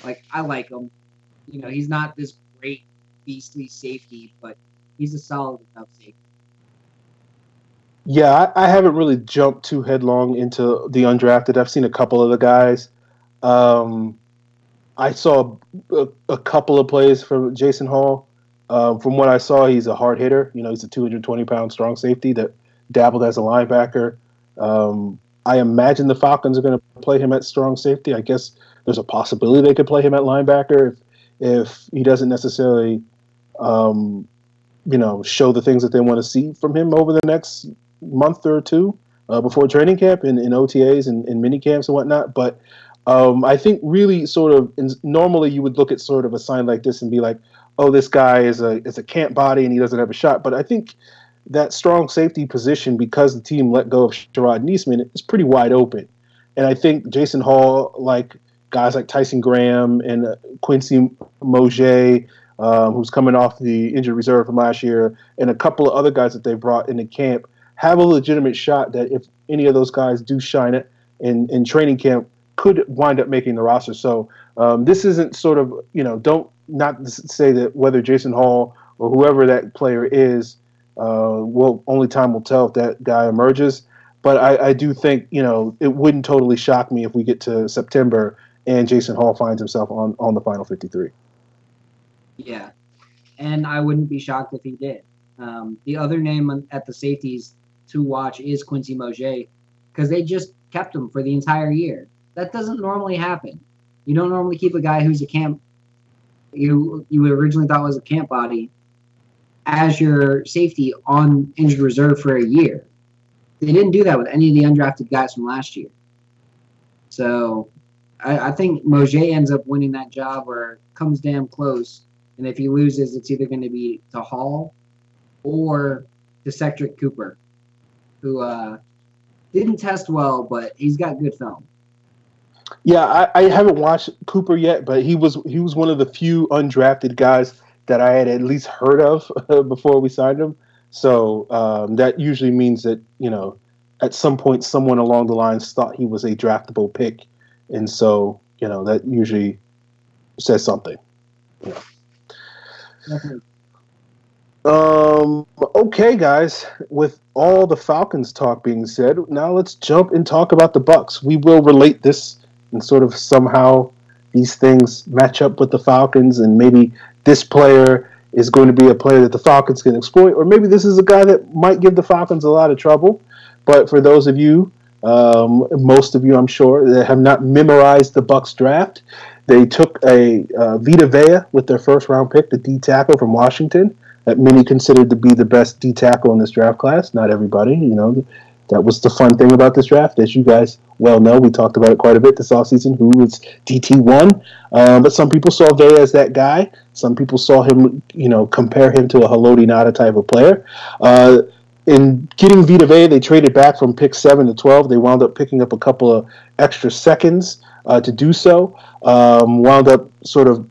Like, I like him. He's not this great beastly safety, but he's a solid enough safety. Yeah, I haven't really jumped too headlong into the undrafted. I've seen a couple of the guys. Um, I saw a couple of plays from Jason Hall. From what I saw, he's a hard hitter. He's a 220-pound strong safety that dabbled as a linebacker. I imagine the Falcons are going to play him at strong safety. I guess there's a possibility they could play him at linebacker if he doesn't necessarily, um, show the things that they want to see from him over the next month or two before training camp and in OTAs and mini camps and whatnot. But I think really sort of normally you would look at sort of a sign like this and be like, oh, this guy is a camp body and he doesn't have a shot. But I think that strong safety position, because the team let go of Sherrod Niesman, is pretty wide open. And I think Jason Hall, like guys like Tyson Graham and Quincy Mosier, who's coming off the injured reserve from last year, and a couple of other guys that they brought into camp, have a legitimate shot that if any of those guys do shine it in training camp, could wind up making the roster. So this isn't sort of, don't not say that whether Jason Hall or whoever that player is, only time will tell if that guy emerges. But I do think, it wouldn't totally shock me if we get to September and Jason Hall finds himself on the final 53. Yeah, and I wouldn't be shocked if he did. The other name at the safeties to watch is Quincy Mosier, because they just kept him for the entire year. That doesn't normally happen. You don't normally keep a guy who's a camp you originally thought was a camp body as your safety on injured reserve for a year. They didn't do that with any of the undrafted guys from last year. So I think Mosier ends up winning that job or it comes damn close. And if he loses, it's either going to be to Hall or to Cedric Cooper, who didn't test well, but he's got good film. Yeah, I haven't watched Cooper yet, but he was one of the few undrafted guys that I had at least heard of before we signed him. So that usually means that at some point someone along the lines thought he was a draftable pick, and so that usually says something. Definitely. Okay, guys. With all the Falcons talk being said, now let's jump and talk about the Bucs. We will relate this and sort of somehow these things match up with the Falcons, and maybe this player is going to be a player that the Falcons can exploit, or maybe this is a guy that might give the Falcons a lot of trouble. But for those of you, most of you, I'm sure, that have not memorized the Bucs draft, they took a Vita Vea with their first round pick, the D tackle from Washington, that many considered to be the best D tackle in this draft class. Not everybody, that was the fun thing about this draft. As you guys well know, we talked about it quite a bit this offseason, who was DT1. But some people saw Vea as that guy. Some people saw him, compare him to a Haloti Ngata type of player. In getting Vita Vea, they traded back from pick 7 to 12. They wound up picking up a couple of extra seconds to do so. Wound up sort of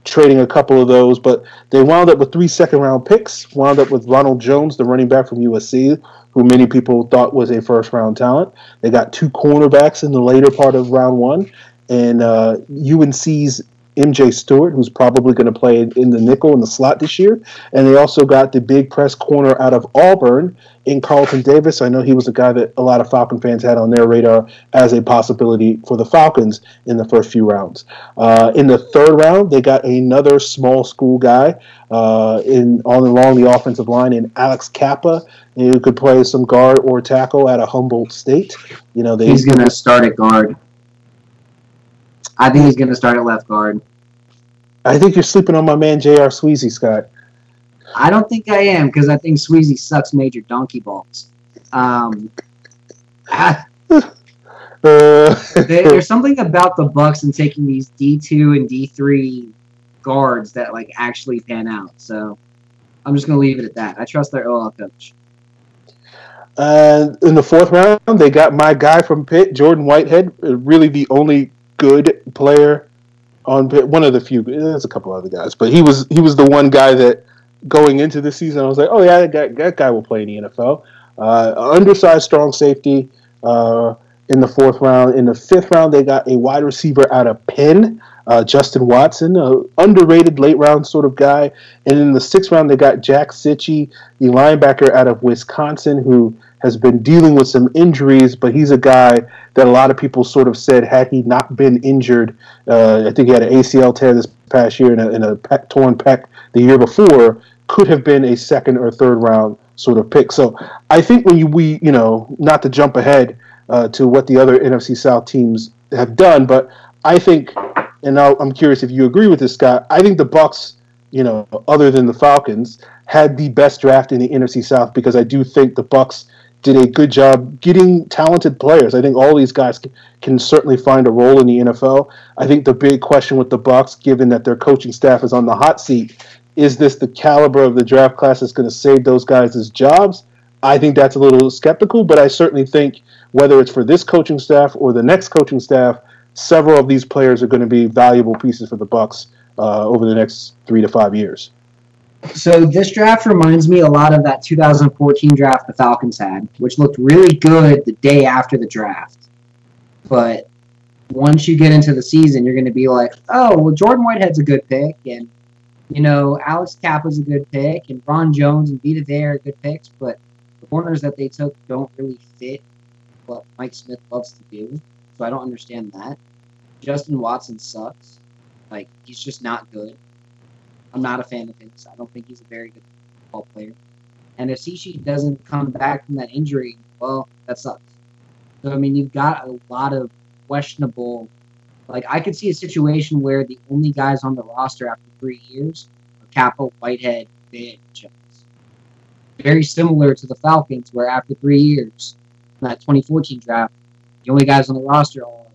trading a couple of those, but they wound up with 3 second-round picks, wound up with Ronald Jones, the running back from USC, who many people thought was a first-round talent. They got 2 cornerbacks in the later part of round 1, and UNC's MJ Stewart, who's probably going to play in the nickel in the slot this year. And they also got the big press corner out of Auburn in Carlton Davis. I know he was a guy that a lot of Falcon fans had on their radar as a possibility for the Falcons in the first few rounds. In the third round, they got another small school guy along the offensive line in Alex Kappa, who could play some guard or tackle at a Humboldt State. He's going to start at guard. I think he's going to start at left guard. I think you're sleeping on my man J.R. Sweezy, Scott. I don't think I am, because I think Sweezy sucks major donkey balls. There's something about the Bucs and taking these D2 and D3 guards that actually pan out. So I'm just going to leave it at that. I trust their OL coach. In the fourth round, they got my guy from Pitt, Jordan Whitehead, really the only good player on Pitt. One of the few. There's a couple other guys, but he was the one guy that going into the season, I was like, oh yeah, that guy will play in the NFL. Undersized, strong safety in the fourth round. In the fifth round, they got a wide receiver out of Penn, Justin Watson, a underrated late round sort of guy. And in the 6th round, they got Jack Sitchie, the linebacker out of Wisconsin, who has been dealing with some injuries, but he's a guy that a lot of people sort of said had he not been injured, I think he had an ACL tear this past year and a torn pec the year before, could have been a 2nd or 3rd round sort of pick. So I think when we not to jump ahead to what the other NFC South teams have done, but I think, and I'm curious if you agree with this, Scott, I think the Bucs, other than the Falcons, had the best draft in the NFC South because I do think the Bucs did a good job getting talented players. I think all these guys can certainly find a role in the NFL. I think the big question with the Bucs, given that their coaching staff is on the hot seat, is this the caliber of the draft class that's going to save those guys' jobs? I think that's a little skeptical, but I certainly think whether it's for this coaching staff or the next coaching staff, several of these players are going to be valuable pieces for the Bucs over the next 3 to 5 years. So this draft reminds me a lot of that 2014 draft the Falcons had, which looked really good the day after the draft. But once you get into the season, you're going to be like, oh, well, Jordan Whitehead's a good pick, and Alex Kappa's a good pick, and Ron Jones and Vita Vea are good picks, but the corners that they took don't really fit what Mike Smith loves to do. So I don't understand that. Justin Watson sucks. He's just not good. I'm not a fan of his. I don't think he's a very good football player. And if Cichy doesn't come back from that injury, well, that sucks. So, you've got a lot of questionable. I could see a situation where the only guys on the roster after 3 years are Kappa, Whitehead, Vea, and Jones. Very similar to the Falcons, where after 3 years, in that 2014 draft, the only guys on the roster are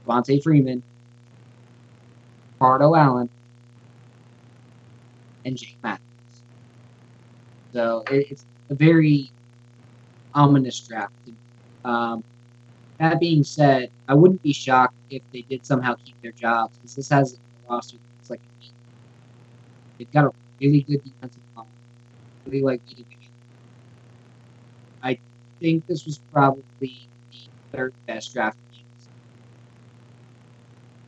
Devontae Freeman, Pardo Allen, and Jake Matthews. So it's a very ominous draft. That being said, I wouldn't be shocked if they did somehow keep their jobs, because this has a roster that's like a team. They've got a really good defensive line. Really like Vita Vea. I think this was probably the 3rd best draft team.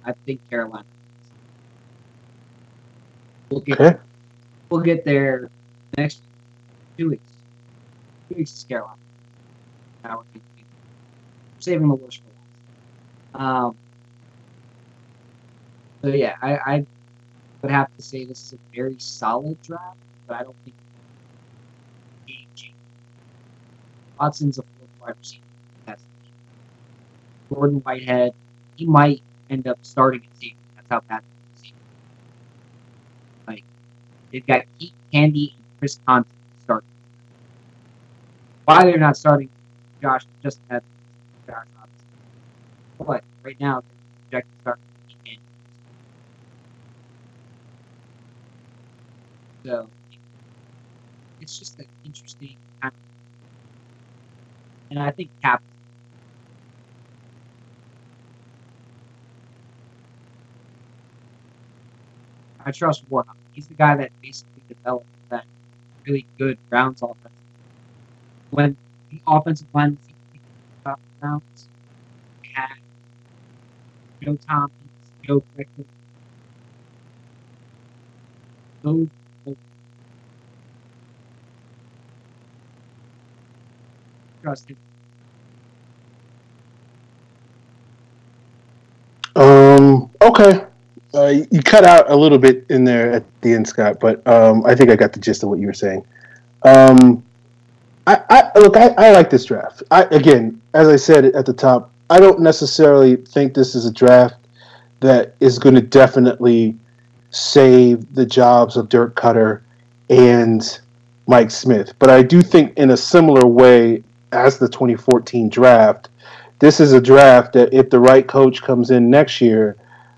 I think Carolina. We'll get there next 2 weeks. 2 weeks is Carolina. Now we're saving the worst for last. So yeah, I would have to say this is a very solid draft, but I don't think game changing. Watson's a 4th wide receiver. Jordan Whitehead, he might end up starting at safety. That's how bad the season. They've got Keith Candy and Chris Conte starting. Why they're not starting Josh just had Josh obviously. But right now they're projected to start Keith Candy. So it's just an interesting kind of, and I think Cap. I trust Warhawk. He's the guy that basically developed that really good Browns offense. When the offensive line was Browns, they had Joe Thompkins, Joe Brickman. Those trust him. Okay. You cut out a little bit in there at the end, Scott, but I think I got the gist of what you were saying. I like this draft. Again, as I said at the top, I don't necessarily think this is a draft that is going to definitely save the jobs of Dirk Cutter and Mike Smith. But I do think in a similar way as the 2014 draft, this is a draft that if the right coach comes in next year,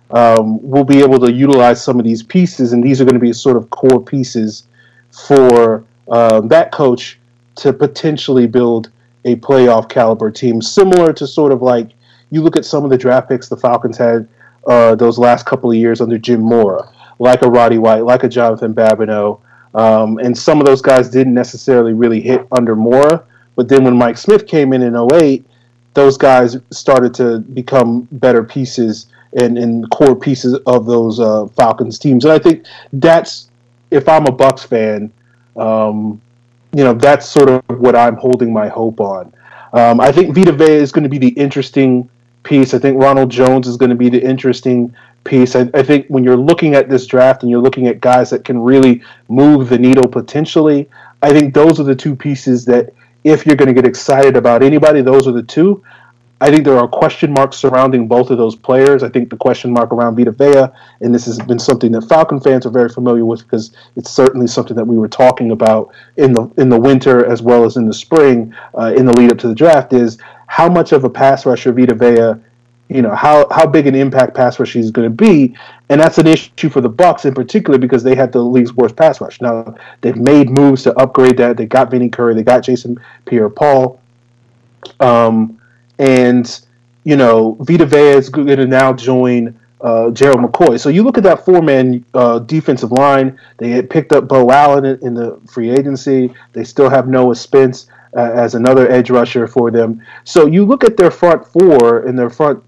we'll be able to utilize some of these pieces, and these are going to be sort of core pieces for that coach to potentially build a playoff caliber team, similar to sort of like you look at some of the draft picks the Falcons had those last couple of years under Jim Mora, like a Roddy White, like a Jonathan Babineau, and some of those guys didn't necessarily really hit under Mora, but then when Mike Smith came in 2008, those guys started to become better pieces and core pieces of those Falcons teams. And I think that's, if I'm a Bucs fan, that's sort of what I'm holding my hope on. I think Vita Vea is going to be the interesting piece. I think Ronald Jones is going to be the interesting piece. I think when you're looking at this draft and you're looking at guys that can really move the needle potentially, I think those are the two pieces that, if you're going to get excited about anybody, those are the two. I think there are question marks surrounding both of those players. I think the question mark around Vita Vea, and this has been something that Falcon fans are very familiar with because it's certainly something that we were talking about in the winter as well as in the spring in the lead up to the draft, is how much of a pass rusher Vita Vea, how big an impact pass rush he's going to be. And that's an issue for the Bucs in particular because they had the league's worst pass rush. Now, they've made moves to upgrade that. They got Vinny Curry. They got Jason Pierre-Paul. Vita Vea is going to now join Gerald McCoy. So you look at that four-man defensive line. They had picked up Bo Allen in the free agency. They still have Noah Spence as another edge rusher for them. So you look at their front four and their front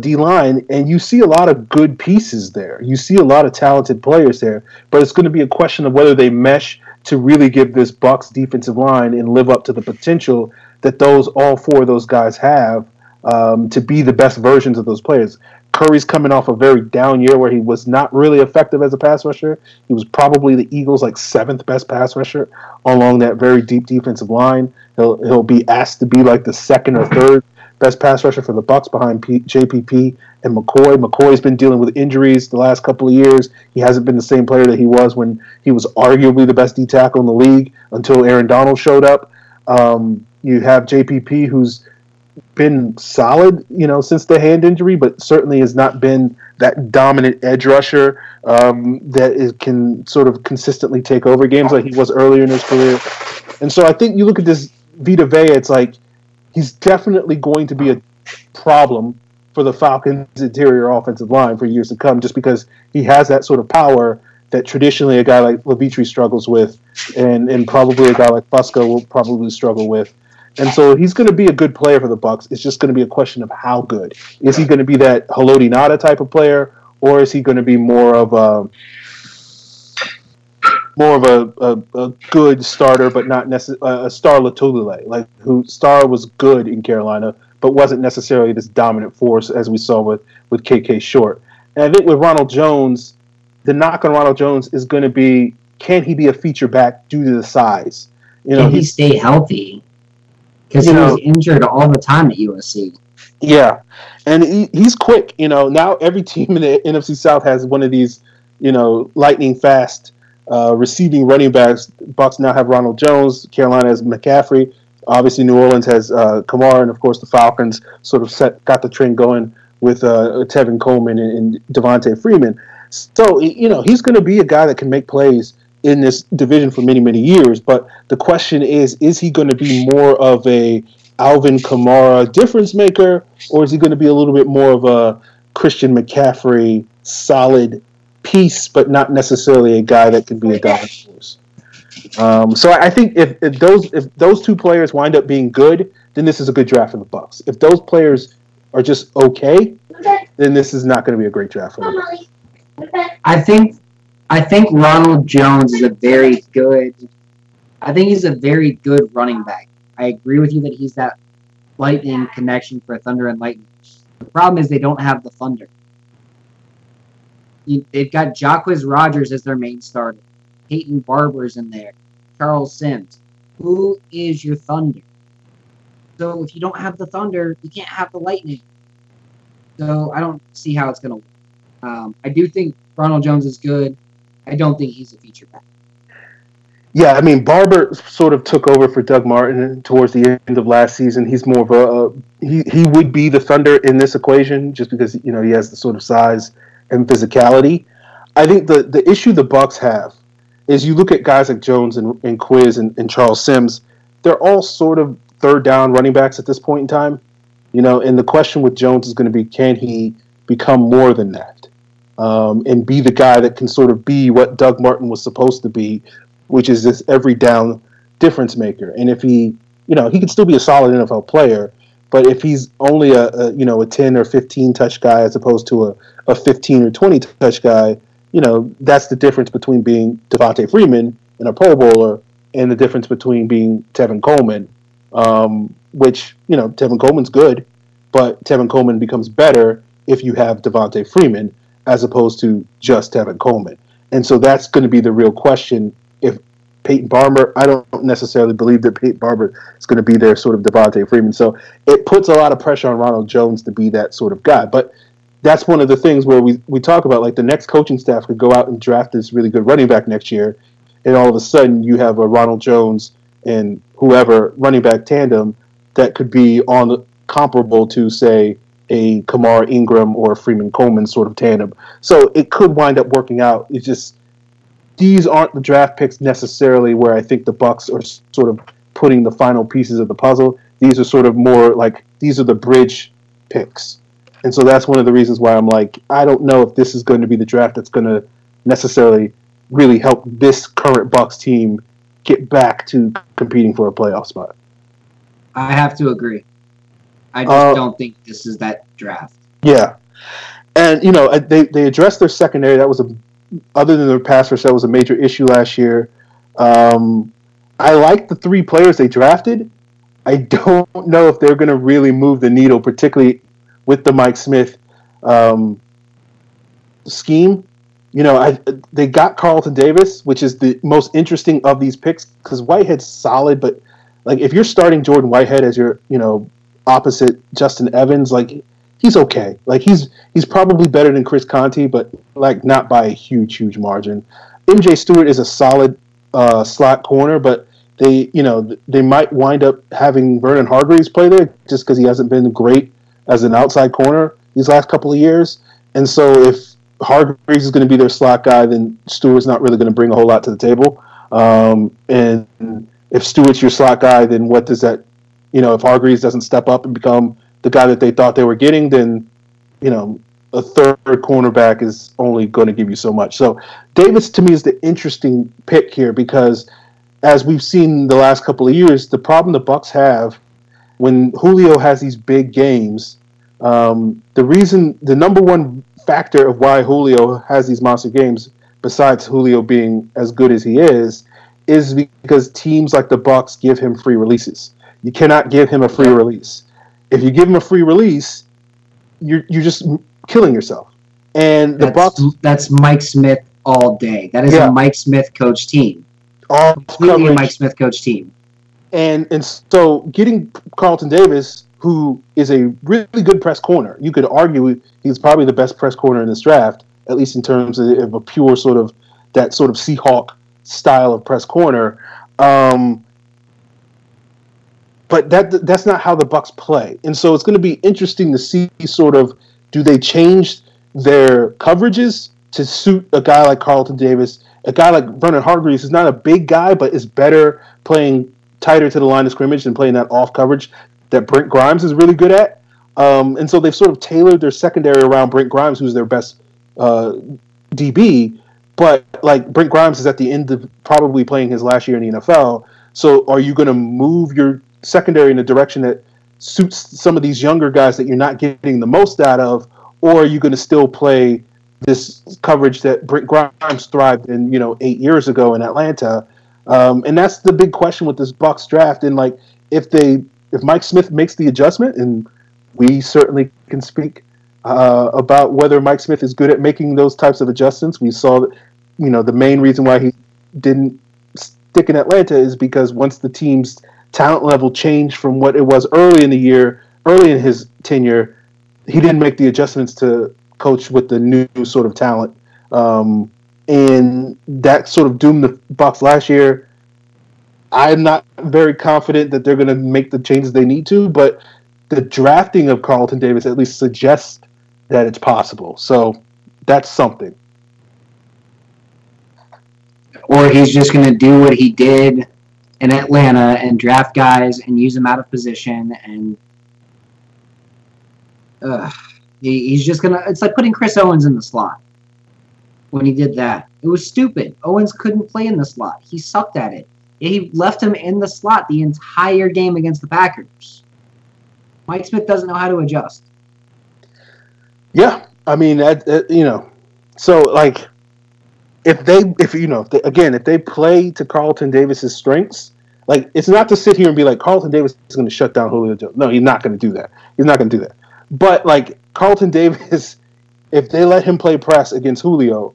D-line, and you see a lot of good pieces there. You see a lot of talented players there. But it's going to be a question of whether they mesh to really give this Bucs defensive line and live up to the potential that all four of those guys have to be the best versions of those players. Curry's coming off a very down year where he was not really effective as a pass rusher. He was probably the Eagles' seventh best pass rusher along that very deep defensive line. He'll be asked to be the second or third best pass rusher for the Bucs behind JPP and McCoy. McCoy's been dealing with injuries the last couple of years. He hasn't been the same player that he was when he was arguably the best D tackle in the league until Aaron Donald showed up. You have JPP, who's been solid, since the hand injury, but certainly has not been that dominant edge rusher that can sort of consistently take over games like he was earlier in his career. And so I think you look at this Vita Vea, it's he's definitely going to be a problem for the Falcons' interior offensive line for years to come, just because he has that sort of power that traditionally a guy like Levitri struggles with, and probably a guy like Fusco will probably struggle with. And so he's going to be a good player for the Bucs. It's just going to be a question of how good. Is he going to be that Haloti Ngata type of player, or is he going to be more of a good starter, but not necessarily a Star Latulele, who Star was good in Carolina, but wasn't necessarily this dominant force as we saw with KK Short. And I think with Ronald Jones, the knock on Ronald Jones is going to be, can he be a feature back due to the size? Can he stay healthy? Because he was injured all the time at USC. Yeah, and he's quick. Now every team in the NFC South has one of these, lightning fast receiving running backs. Bucs now have Ronald Jones. Carolina has McCaffrey. Obviously, New Orleans has Kamara, and of course the Falcons sort of got the trend going with Tevin Coleman and Devontae Freeman. So he's going to be a guy that can make plays in this division for many, many years. But the question is he going to be more of a Alvin Kamara difference maker, or is he going to be a little bit more of a Christian McCaffrey solid piece, but not necessarily a guy that can be a dominant force? So I think if those two players wind up being good, then this is a good draft for the Bucs. If those players are just okay, then this is not going to be a great draft for the Bucs. I think Ronald Jones is a very good running back. I agree with you that he's that lightning connection for Thunder and Lightning. The problem is they don't have the Thunder. They've got Jacquizz Rodgers as their main starter. Peyton Barber's in there. Charles Sims. Who is your Thunder? So if you don't have the Thunder, you can't have the Lightning. So I don't see how it's going to work. I do think Ronald Jones is good. I don't think he's a feature back. Yeah, I mean, Barber sort of took over for Doug Martin towards the end of last season. He's more of he would be the Thunder in this equation just because, he has the sort of size and physicality. I think the issue the Bucs have is you look at guys like Jones and Quiz and Charles Sims, they're all sort of third down running backs at this point in time. And the question with Jones is going to be, can he become more than that? And be the guy that can sort of be what Doug Martin was supposed to be, which is this every down difference maker. And if he can still be a solid NFL player, But if he's only a 10 or 15 touch guy as opposed to a 15 or 20 touch guy, that's the difference between being Devontae Freeman and a Pro Bowler and the difference between being Tevin Coleman, which, Tevin Coleman's good, but Tevin Coleman becomes better if you have Devontae Freeman as opposed to just Tevin Coleman. And so that's going to be the real question. If Peyton Barber, I don't necessarily believe that Peyton Barber is going to be their sort of Devontae Freeman. So it puts a lot of pressure on Ronald Jones to be that sort of guy. But that's one of the things where we talk about, like, the next coaching staff could go out and draft this really good running back next year, and all of a sudden you have a Ronald Jones and whoever running back tandem that could be comparable to, say, a Kamara Ingram or a Freeman Coleman sort of tandem. So it could wind up working out. It's just these aren't the draft picks necessarily where I think the Bucs are sort of putting the final pieces of the puzzle. These are sort of more like these are the bridge picks. And so that's one of the reasons why I'm like, I don't know if this is going to be the draft that's going to necessarily really help this current Bucs team get back to competing for a playoff spot. I have to agree. I just don't think this is that draft. Yeah. And, they addressed their secondary. That was other than their pass rush, that was a major issue last year. I like the 3 players they drafted. I don't know if they're going to really move the needle, particularly with the Mike Smith scheme. They got Carlton Davis, which is the most interesting of these picks because Whitehead's solid, but like if you're starting Jordan Whitehead as your, opposite Justin Evans, like he's okay. Like he's probably better than Chris Conte, but like not by a huge margin. MJ Stewart is a solid slot corner, but they might wind up having Vernon Hargreaves play there just because he hasn't been great as an outside corner these last couple of years. And so if Hargreaves is going to be their slot guy, then Stewart's not really going to bring a whole lot to the table. And if Stewart's your slot guy, then what does that, if Hargreaves doesn't step up and become the guy that they thought they were getting, then, a third cornerback is only going to give you so much. So Davis, to me, is the interesting pick here because as we've seen the last couple of years, the problem the Bucs have when Julio has these big games, the number one factor of why Julio has these monster games, besides Julio being as good as he is because teams like the Bucs give him free releases. You cannot give him a free release. If you give him a free release, you're just killing yourself. And that's Mike Smith all day. That is a Mike Smith coach team. Completely a Mike Smith coach team. And so getting Carlton Davis, who is a really good press corner, you could argue he's probably the best press corner in this draft, at least in terms of a pure sort of that sort of Seahawk style of press corner. But that's not how the Bucs play. And so it's going to be interesting to see sort of, do they change their coverages to suit a guy like Carlton Davis? A guy like Vernon Hargreaves is not a big guy, but is better playing tighter to the line of scrimmage than playing that off coverage that Brent Grimes is really good at. And so they've sort of tailored their secondary around Brent Grimes, who's their best DB. But like Brent Grimes is at the end of probably playing his last year in the NFL. So are you going to move your secondary in a direction that suits some of these younger guys that you're not getting the most out of, or are you going to still play this coverage that Brent Grimes thrived in, 8 years ago in Atlanta? And that's the big question with this Bucs draft. And like, if Mike Smith makes the adjustment, and we certainly can speak about whether Mike Smith is good at making those types of adjustments. We saw that, the main reason why he didn't stick in Atlanta is because once the team's talent level changed from what it was early in his tenure, he didn't make the adjustments to coach with the new sort of talent. And that sort of doomed the Bucs last year. I'm not very confident that they're going to make the changes they need to, but the drafting of Carlton Davis at least suggests that it's possible. So that's something. Or he's just going to do what he did in Atlanta and draft guys and use them out of position. And he's just going to – it's like putting Chris Owens in the slot when he did that. It was stupid. Owens couldn't play in the slot. He sucked at it. He left him in the slot the entire game against the Packers. Mike Smith doesn't know how to adjust. Yeah, I mean, so like if they play to Carlton Davis's strengths, like it's not to sit here and be like Carlton Davis is going to shut down Julio Jones. No, he's not going to do that. He's not going to do that. But like Carlton Davis, if they let him play press against Julio,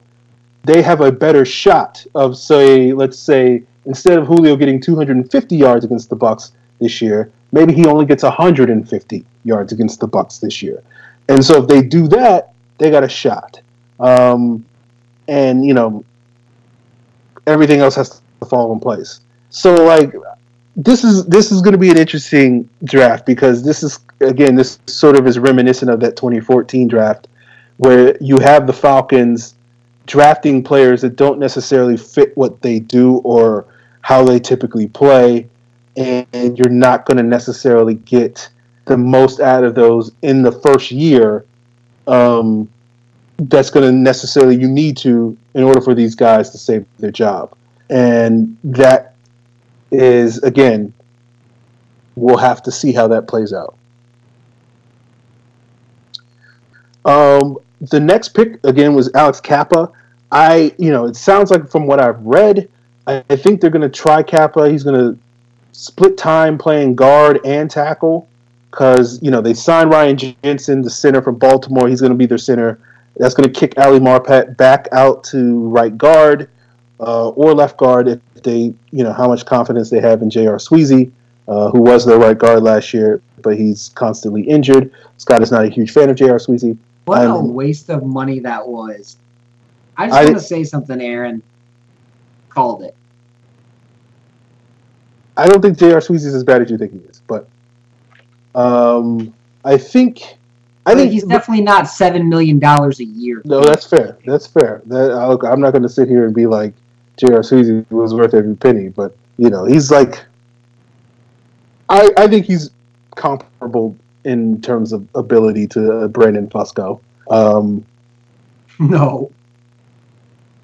they have a better shot of let's say instead of Julio getting 250 yards against the Bucs this year, maybe he only gets 150 yards against the Bucs this year. And so if they do that, they got a shot. And everything else has to fall in place. So like this is going to be an interesting draft because this sort of is reminiscent of that 2014 draft where you have the Falcons drafting players that don't necessarily fit what they do or how they typically play, and you're not going to necessarily get the most out of those in the first year. That's going to necessarily you need to in order for these guys to save their job, and that is again we'll have to see how that plays out. The next pick again was Alex Kappa. It sounds like from what I've read, I think they're going to try Kappa. He's going to split time playing guard and tackle because, they signed Ryan Jensen, the center from Baltimore. He's going to be their center. That's going to kick Ali Marpet back out to right guard or left guard if they, how much confidence they have in J.R. Sweezy, who was their right guard last year, but he's constantly injured. Scott is not a huge fan of J.R. Sweezy. What a waste of money that was. I just want to say something, Aaron. Called it. I don't think J.R. Sweezy is as bad as you think he is, but I think he's definitely not $7 million a year. No, that's fair. That's fair. I'm not going to sit here and be like J.R. Sweezy was worth every penny, but he's like I think he's comparable in terms of ability to Brandon Fusco. No.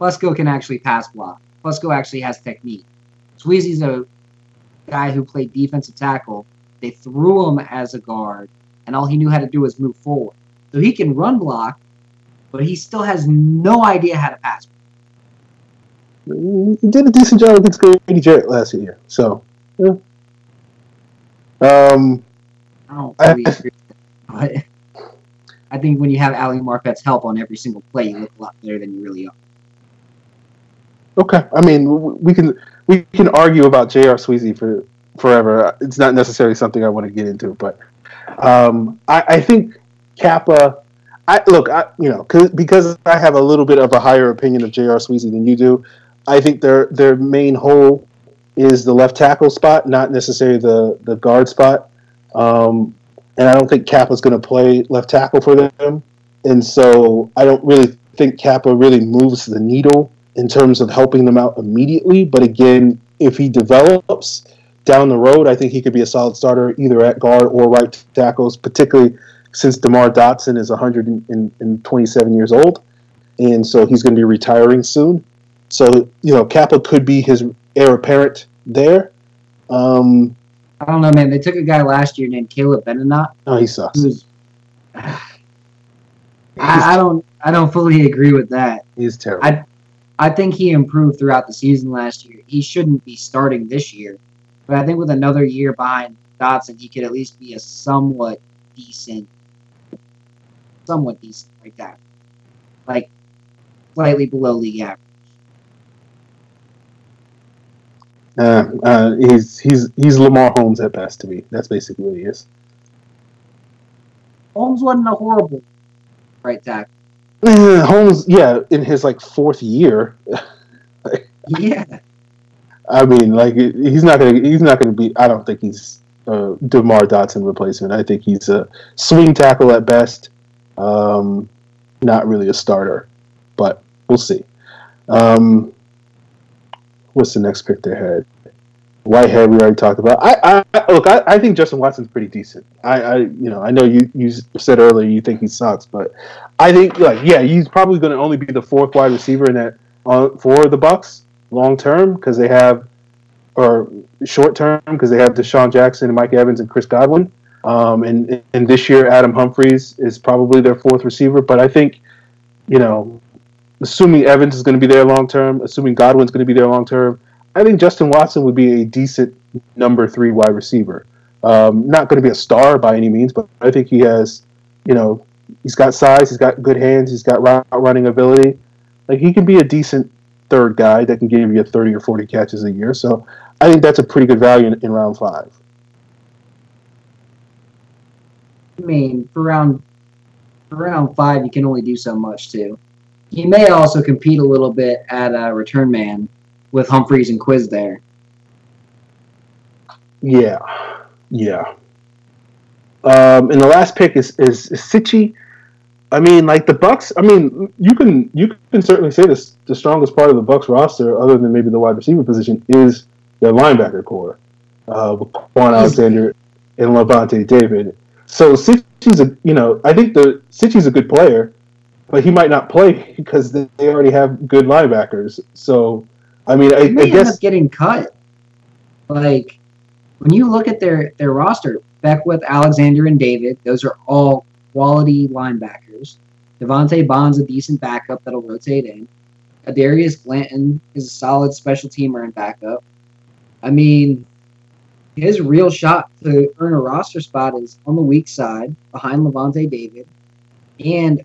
Fusco can actually pass block. Fusco actually has technique. Sweezy's a guy who played defensive tackle. They threw him as a guard, and all he knew how to do was move forward. So he can run block, but he still has no idea how to pass. He did a decent job against Grady Jarrett last year. So, yeah. I don't really agree with that, but I think when you have Ali Marpet's help on every single play, you look a lot better than you really are. Okay, I mean we can argue about J.R. Sweezy for forever. It's not necessarily something I want to get into, but I think Kappa. Because I have a little bit of a higher opinion of J.R. Sweezy than you do. I think their main hole is the left tackle spot, not necessarily the guard spot. And I don't think Kappa's going to play left tackle for them. And so I don't really think Kappa really moves the needle in terms of helping them out immediately. But again, if he develops down the road, I think he could be a solid starter either at guard or right tackles, particularly since DeMar Dotson is 127 years old. And so he's going to be retiring soon. So, Kappa could be his heir apparent there. I don't know, man. They took a guy last year named Caleb Benenot. Oh, he sucks. I don't fully agree with that. He's terrible. I think he improved throughout the season last year. He shouldn't be starting this year. But I think with another year behind Dotson, he could at least be a somewhat decent like that. Like, slightly below league average. He's Lamar Holmes at best to me. That's basically what he is. Holmes wasn't a horrible right tackle. Holmes, yeah, in his fourth year. Yeah. I mean, he's not gonna be. I don't think he's a DeMar Dotson replacement. I think he's a swing tackle at best. Not really a starter, but we'll see. What's the next pick they had? Whitehead, we already talked about. I think Justin Watson's pretty decent. I know you said earlier you think he sucks, but I think he's probably going to only be the fourth wide receiver in that for the Bucs long term because they have, or short term because they have Deshaun Jackson and Mike Evans and Chris Godwin. And this year, Adam Humphries is probably their fourth receiver. But I think, you know, assuming Evans is going to be there long term, assuming Godwin's going to be there long term, I think Justin Watson would be a decent number 3 wide receiver. Not going to be a star by any means, but I think he has, he's got size, he's got good hands, he's got route running ability. Like, he can be a decent third guy that can give you 30 or 40 catches a year. So I think that's a pretty good value in round 5. I mean, for round 5, you can only do so much too. He may also compete a little bit at return man with Humphreys and Quiz there. Yeah. And the last pick is Sitchi. I mean, like the Bucs. I mean, you can certainly say this. The strongest part of the Bucs roster, other than maybe the wide receiver position, is their linebacker core with Quan Alexander and Levante David. So Sitchi's I think Sitchi's a good player, but he might not play because they already have good linebackers. So, I mean, I guess end up getting cut. Like, when you look at their roster, Beckwith, Alexander, and David, those are all quality linebackers. Devontae Bond's a decent backup that'll rotate in. Adarius Glanton is a solid special teamer and backup. I mean, his real shot to earn a roster spot is on the weak side, behind Levante David, and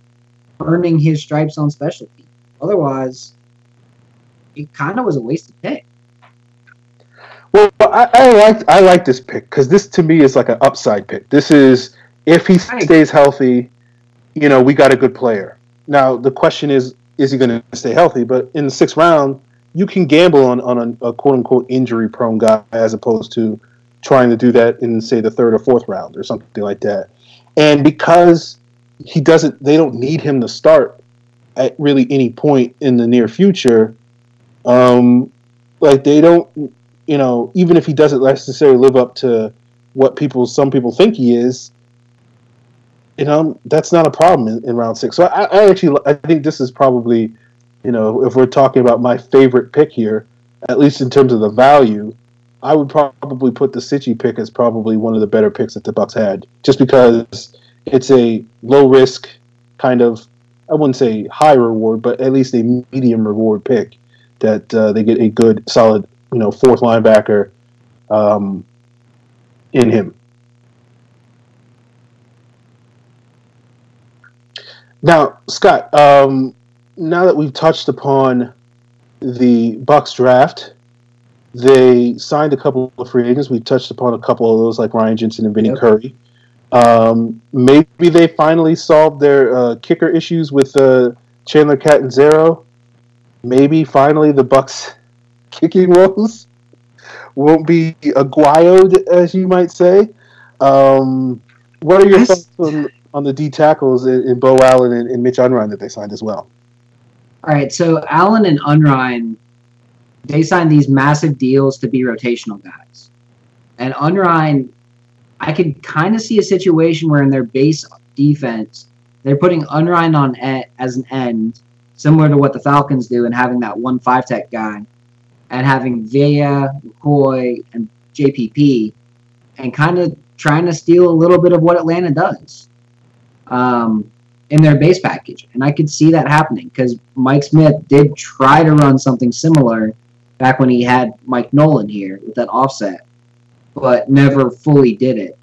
earning his stripes on specialty. Otherwise, it kind of was a wasted pick. Well, I like this pick because this to me is like an upside pick. This is if he stays healthy, we got a good player. Now the question is he going to stay healthy? But in the 6th round, you can gamble on a quote unquote injury prone guy as opposed to trying to do that in say the 3rd or 4th round or something like that. And because they don't need him to start at really any point in the near future. Like they don't. Even if he doesn't necessarily live up to what some people think he is, that's not a problem in round 6. So I think this is probably, if we're talking about my favorite pick here, at least in terms of the value, I would probably put the Sitchi pick as probably one of the better picks that the Bucs had, just because it's a low risk kind of, I wouldn't say high reward, but at least a medium reward pick that they get a good solid 4th linebacker in him. Now, Scott, now that we've touched upon the Bucs draft, they signed a couple of free agents. We touched upon a couple of those, like Ryan Jensen and Vinny Curry. Maybe they finally solved their kicker issues with Chandler Catanzaro. Maybe finally the Bucs kicking woes won't be aguayoed, as you might say. What are your thoughts on the D tackles in Bo Allen and Mitch Unrein that they signed as well? All right, so Allen and Unrein, they signed these massive deals to be rotational guys. And Unrein, I could kind of see a situation where in their base defense, they're putting Unrein on as an end, similar to what the Falcons do, and having that 1-5 tech guy, and having Vea, McCoy, and JPP, and kind of trying to steal a little bit of what Atlanta does in their base package. And I could see that happening because Mike Smith did try to run something similar back when he had Mike Nolan here with that offset, but never fully did it.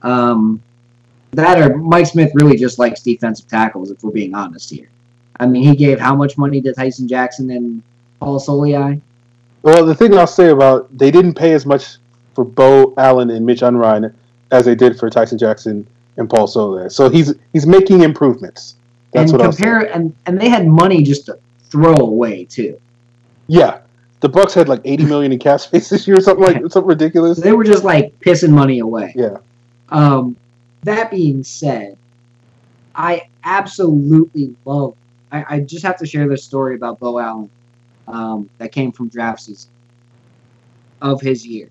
That or Mike Smith really just likes defensive tackles, if we're being honest here. I mean, he gave how much money to Tyson Jackson and Paul Soliai? Well, the thing I'll say about they didn't pay as much for Bo Allen and Mitch Unrein as they did for Tyson Jackson and Paul Soliai. So he's making improvements. That's what I'll say. And they had money just to throw away too. Yeah, the Bucs had like $80 million in cap space this year, or something ridiculous. They were just like pissing money away. Yeah. That being said, I absolutely love. I just have to share this story about Bo Allen that came from draft season of his year.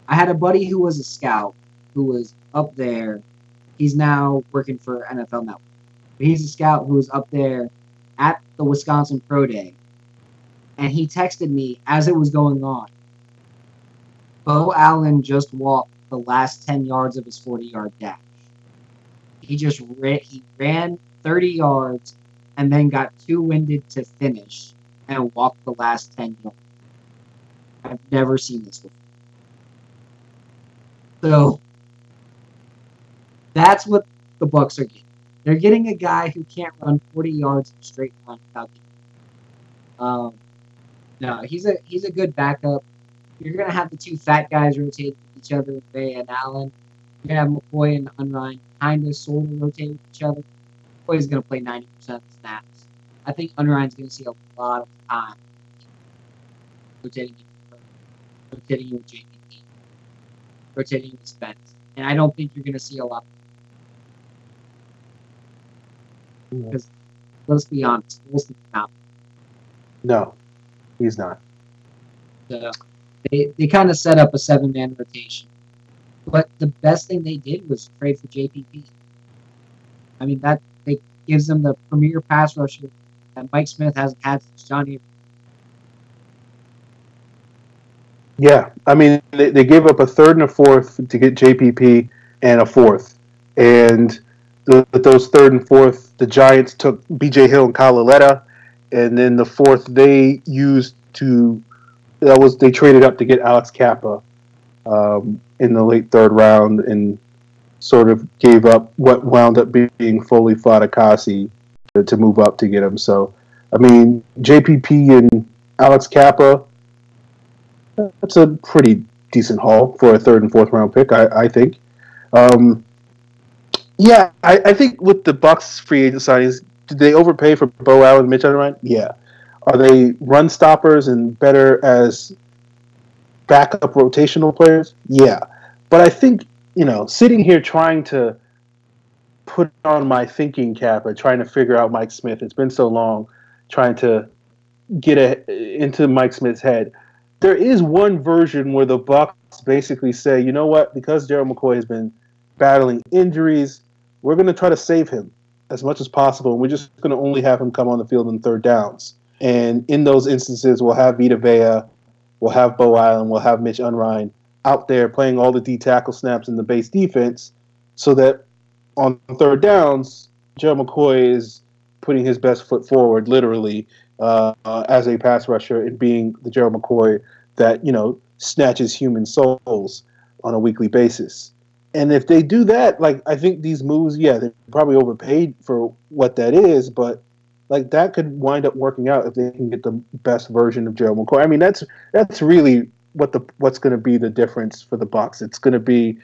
I had a buddy who was a scout who was up there. He's now working for NFL Network. But he's a scout who was up there at the Wisconsin Pro Day. And he texted me as it was going on. Bo Allen just walked the last 10 yards of his 40-yard dash. He ran 30 yards and then got too winded to finish and walked the last 10 yards. I've never seen this before. So that's what the Bucs are getting. They're getting a guy who can't run 40 yards in a straight line without getting. No, he's a good backup. You're gonna have the two fat guys rotate with each other, Ray and Allen. You're gonna have McCoy and Unrein kind of sort of rotate with each other. McCoy's gonna play 90% of the snaps. I think Unrein's gonna see a lot of time rotating with JPP, rotating with Spence, and I don't think you're gonna see a lot. Because let's be honest, Wilson's not. No, he's not. So they kind of set up a 7-man rotation. But the best thing they did was trade for JPP. I mean, that gives them the premier pass rusher that Mike Smith hasn't had since Johnny. Yeah, I mean, they gave up a third and a fourth to get JPP and a fourth. And with those third and fourth, the Giants took B.J. Hill and Kyle Lauletta. And then the fourth they used they traded up to get Alex Kappa in the late third round and sort of gave up what wound up being Foley Fatukasi to move up to get him. So, I mean, JPP and Alex Kappa, that's a pretty decent haul for a third and fourth round pick, I think. Yeah, I think with the Bucs free agent signings, did they overpay for Bo Allen and Mitch Unrein? Yeah. Are they run stoppers and better as backup rotational players? Yeah. But I think, sitting here trying to put on my thinking cap or trying to figure out Mike Smith, it's been so long trying to get into Mike Smith's head. There is one version where the Bucs basically say, you know what, because Gerald McCoy has been battling injuries, we're going to try to save him as much as possible, and we're just going to only have him come on the field in third downs. And in those instances, we'll have Vita Vea, we'll have Bo Allen, we'll have Mitch Unrein out there playing all the D-tackle snaps in the base defense so that on third downs, Gerald McCoy is putting his best foot forward, literally, as a pass rusher and being the Gerald McCoy that, snatches human souls on a weekly basis. And if they do that, I think these moves, they're probably overpaid for what that is, but that could wind up working out if they can get the best version of Gerald McCoy. I mean, that's really what's going to be the difference for the Bucs. It's going to be,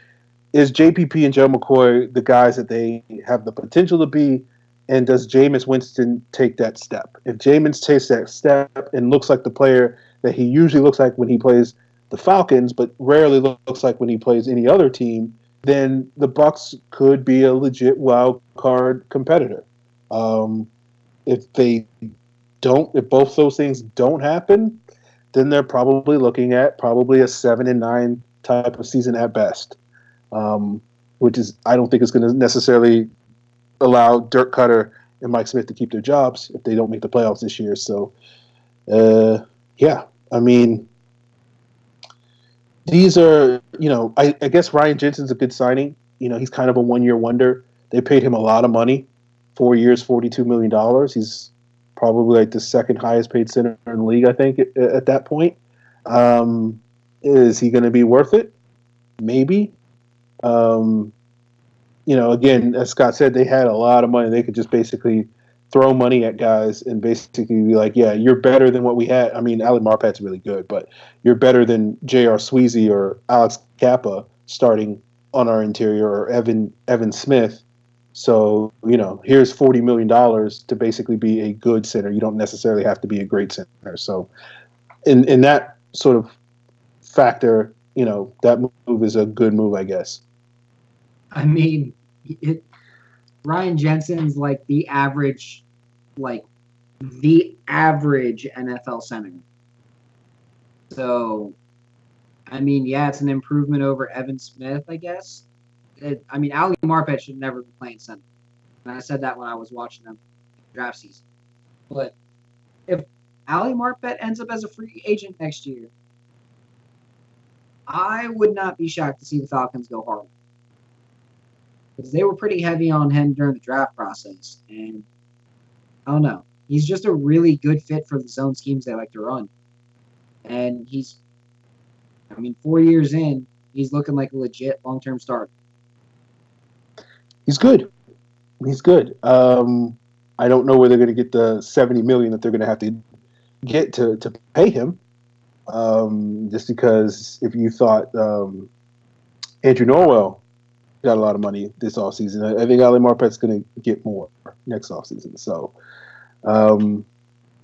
is JPP and Gerald McCoy the guys that they have the potential to be, and does Jameis Winston take that step? If Jameis takes that step and looks like the player that he usually looks like when he plays the Falcons, but rarely looks like when he plays any other team, then the Bucs could be a legit wild card competitor. If both those things don't happen, then they're probably looking at a 7-9 type of season at best, which is, I don't think is going to necessarily allow Dirk Cutter and Mike Smith to keep their jobs if they don't make the playoffs this year. So, I mean, these are, I guess Ryan Jensen's a good signing. He's kind of a one-year wonder. They paid him a lot of money, 4 years, $42 million. He's probably the second highest paid center in the league, I think, at that point. Is he going to be worth it? Maybe. Again, as Scott said, they had a lot of money. They could just basically throw money at guys and basically be like, yeah, you're better than what we had. I mean, Ali Marpet's really good, but you're better than J.R. Sweezy or Alex Kappa starting on our interior, or Evan Smith. So, here's $40 million to basically be a good center. You don't necessarily have to be a great center. So in that sort of factor, that move is a good move, I guess. I mean, Ryan Jensen's the average NFL center. So, I mean, it's an improvement over Evan Smith, I guess. Ali Marpet should never be playing center. And I said that when I was watching them draft season. But if Ali Marpet ends up as a free agent next year, I would not be shocked to see the Falcons go hard because they were pretty heavy on him during the draft process, and I don't know. He's just a really good fit for the zone schemes they like to run, and I mean, 4 years in, he's looking like a legit long-term starter. He's good. He's good. I don't know where they're going to get the $70 million that they're going to have to get to pay him. Just because if you thought Andrew Norwell got a lot of money this offseason, I think Ali Marpet's going to get more next offseason. So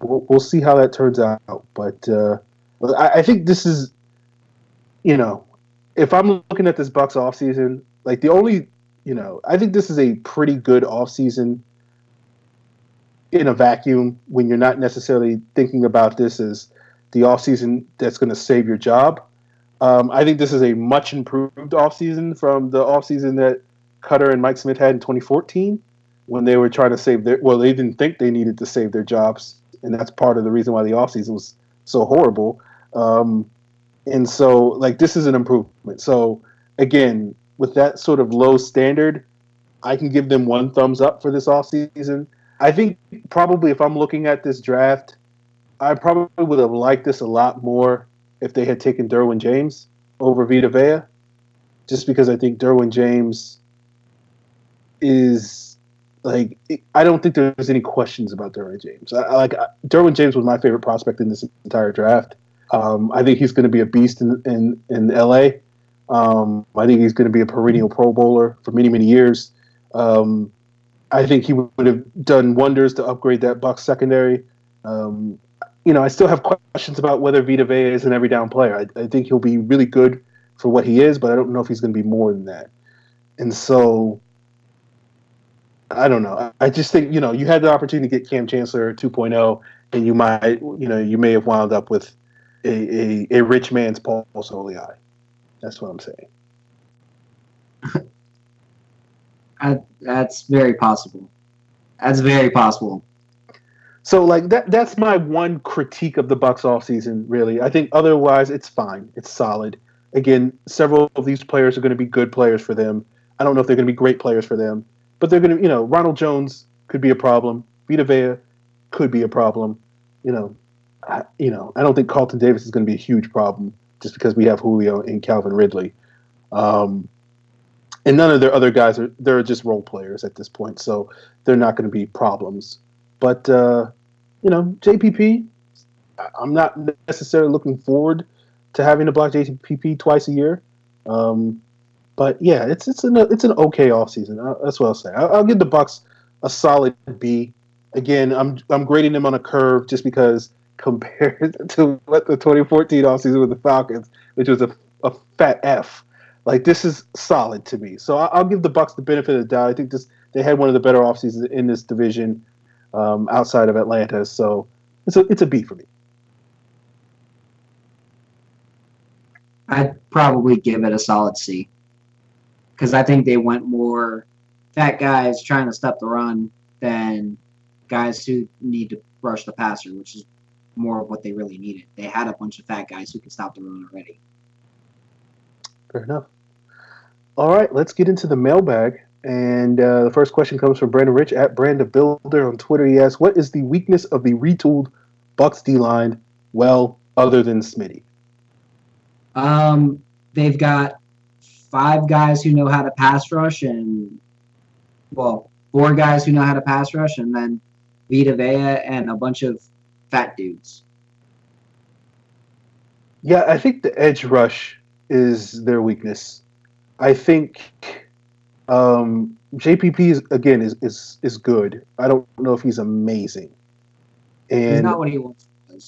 we'll see how that turns out. But I think this is, if I'm looking at this Bucs offseason, like the only, I think this is a pretty good offseason in a vacuum when you're not necessarily thinking about this as the offseason that's going to save your job. I think this is a much improved offseason from the offseason that Cutter and Mike Smith had in 2014 when they were trying to save they didn't think they needed to save their jobs, and that's part of the reason why the offseason was so horrible. And so, like, this is an improvement. So, again, with that sort of low standard, I can give them one thumbs up for this offseason. I think probably if I'm looking at this draft, I probably would have liked this a lot more if they had taken Derwin James over Vita Vea, just because I think Derwin James is, like, I don't think there's any questions about Derwin James. Derwin James was my favorite prospect in this entire draft. I think he's going to be a beast in LA. I think he's going to be a perennial Pro Bowler for many, many years. I think he would have done wonders to upgrade that Bucs secondary. I still have questions about whether Vita Vea is an every down player. I think he'll be really good for what he is, but I don't know if he's going to be more than that. And so, I don't know. I just think, you had the opportunity to get Cam Chancellor 2.0, and you may have wound up with a rich man's Paul Soliai. That's what I'm saying. That's very possible. That's very possible. So, like, that's my one critique of the Bucs offseason, really. I think otherwise it's fine. It's solid. Again, several of these players are going to be good players for them. I don't know if they're going to be great players for them, but they're going to, Ronald Jones could be a problem. Vita Vea could be a problem. I don't think Carlton Davis is going to be a huge problem just because we have Julio and Calvin Ridley. And none of their other guys they're just role players at this point, so they're not going to be problems. But, JPP, I'm not necessarily looking forward to having to block JPP twice a year. But, yeah, it's an okay offseason. That's what I'll say. I'll give the Bucs a solid B. Again, I'm grading them on a curve just because compared to what the 2014 offseason with the Falcons, which was a fat F. Like, this is solid to me. So I'll give the Bucs the benefit of the doubt. I think they had one of the better offseasons in this division outside of Atlanta. So it's a B for me. I'd probably give it a solid C because I think they went more fat guys trying to stop the run than guys who need to rush the passer, which is more of what they really needed. They had a bunch of fat guys who could stop the run already. Fair enough. All right, let's get into the mailbag. And the first question comes from Brandon Rich at Brand Builder on Twitter. He asks, what is the weakness of the retooled Bucs D-line, other than Smitty? They've got 5 guys who know how to pass rush and, 4 guys who know how to pass rush, and then Vita Vea and a bunch of fat dudes. Yeah, I think the edge rush is their weakness. I think JPP is good. I don't know if he's amazing. And he's not what he wants.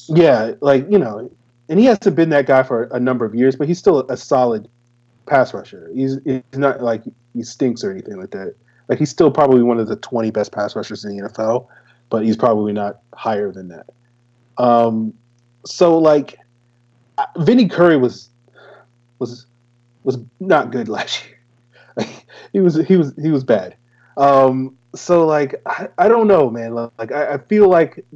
Yeah, and he hasn't been that guy for a number of years, but he's still a solid pass rusher. He's not like he stinks or anything like that. Like, he's still probably one of the 20 best pass rushers in the NFL, but he's probably not higher than that. So, like, Vinny Curry was not good last year. Like, he was bad. So, like, I don't know, man. Like, I feel like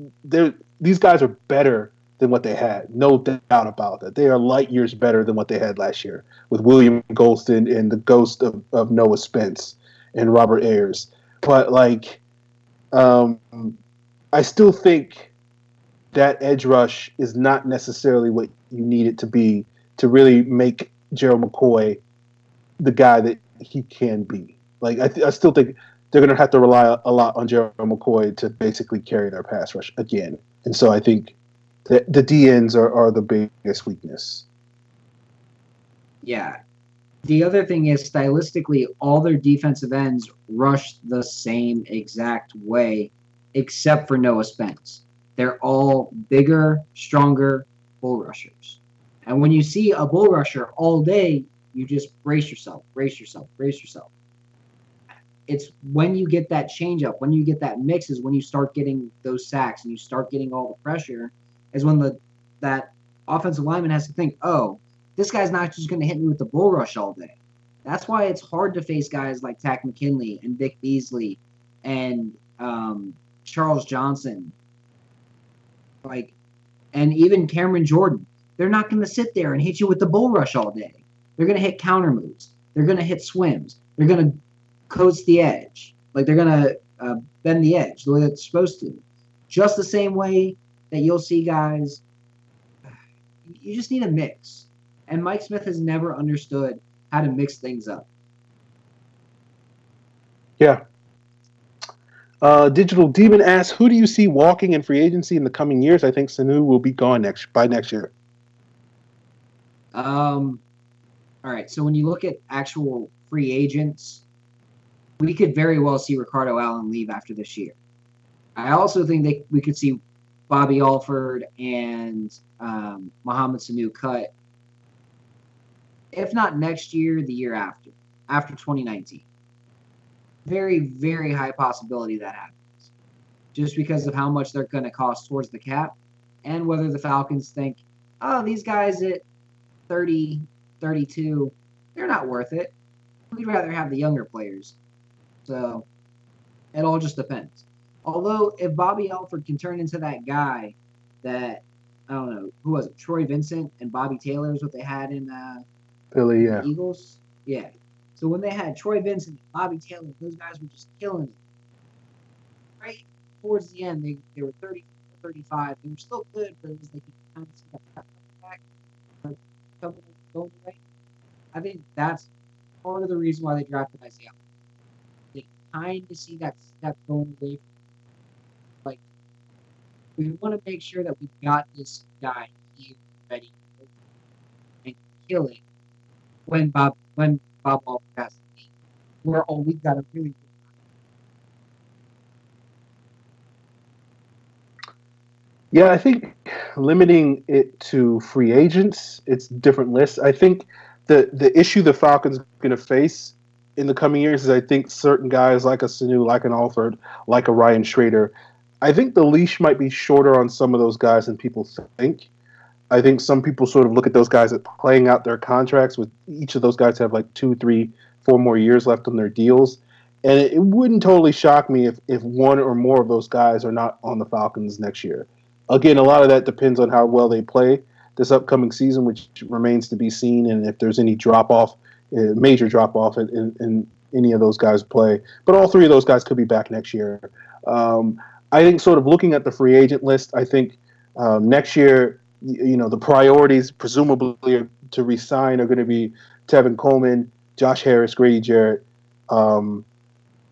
these guys are better than what they had. No doubt about that. They are light years better than what they had last year with William Golston and the ghost of Noah Spence and Robert Ayers. But, like, I still think that edge rush is not necessarily what you need it to be to really make Gerald McCoy the guy that he can be. Like, I still think they're going to have to rely a lot on Gerald McCoy to basically carry their pass rush again. And so I think the DNs are the biggest weakness. Yeah. The other thing is, stylistically, all their defensive ends rush the same exact way, except for Noah Spence. They're all bigger, stronger bull rushers. And when you see a bull rusher all day, you just brace yourself, brace yourself, brace yourself. It's when you get that change up, when you get that mix, is when you start getting those sacks and you start getting all the pressure, is when that offensive lineman has to think, oh, this guy's not just going to hit me with the bull rush all day. That's why it's hard to face guys like Tack McKinley and Vic Beasley and Charles Johnson, and even Cameron Jordan. They're not going to sit there and hit you with the bull rush all day. They're going to hit counter moves. They're going to hit swims. They're going to coast the edge. Like, they're going to bend the edge the way that's supposed to. Just the same way that you'll see guys. You just need a mix. And Mike Smith has never understood how to mix things up. Yeah. Digital Demon asks, who do you see walking in free agency in the coming years? I think Sanu will be gone by next year. All right. So when you look at actual free agents, we could very well see Ricardo Allen leave after this year. I also think we could see Bobby Alford and Mohamed Sanu cut, if not next year, the year after 2019. Very, very high possibility that happens, just because of how much they're going to cost towards the cap and whether the Falcons think, oh, these guys at 30, 32, they're not worth it. We'd rather have the younger players. So it all just depends. Although if Bobby Alford can turn into that guy that, I don't know, who was it? Troy Vincent and Bobby Taylor is what they had in Philly, yeah. Eagles? Yeah. So when they had Troy Vincent and Bobby Taylor, those guys were just killing it. Right towards the end, they were 30, 35. They were still good, but it was like you kind of see that back going away. I think that's part of the reason why they drafted Isaiah. They kind of see that step going away. Like, we want to make sure that we've got this guy here ready and kill it when Bob Alford has to be. We've got a really good guy. Yeah, I think limiting it to free agents, it's different lists. I think the issue the Falcons are going to face in the coming years is I think certain guys like a Sanu, like an Alford, like a Ryan Schrader, I think the leash might be shorter on some of those guys than people think. I think some people sort of look at those guys as playing out their contracts with each of those guys have like 2, 3, 4 more years left on their deals. And it wouldn't totally shock me if one or more of those guys are not on the Falcons next year. Again, a lot of that depends on how well they play this upcoming season, which remains to be seen, and if there's any drop-off, major drop-off in any of those guys' play. But all three of those guys could be back next year. I think sort of looking at the free agent list, I think next year, the priorities presumably to re-sign are going to be Tevin Coleman, Josh Harris, Grady Jarrett. You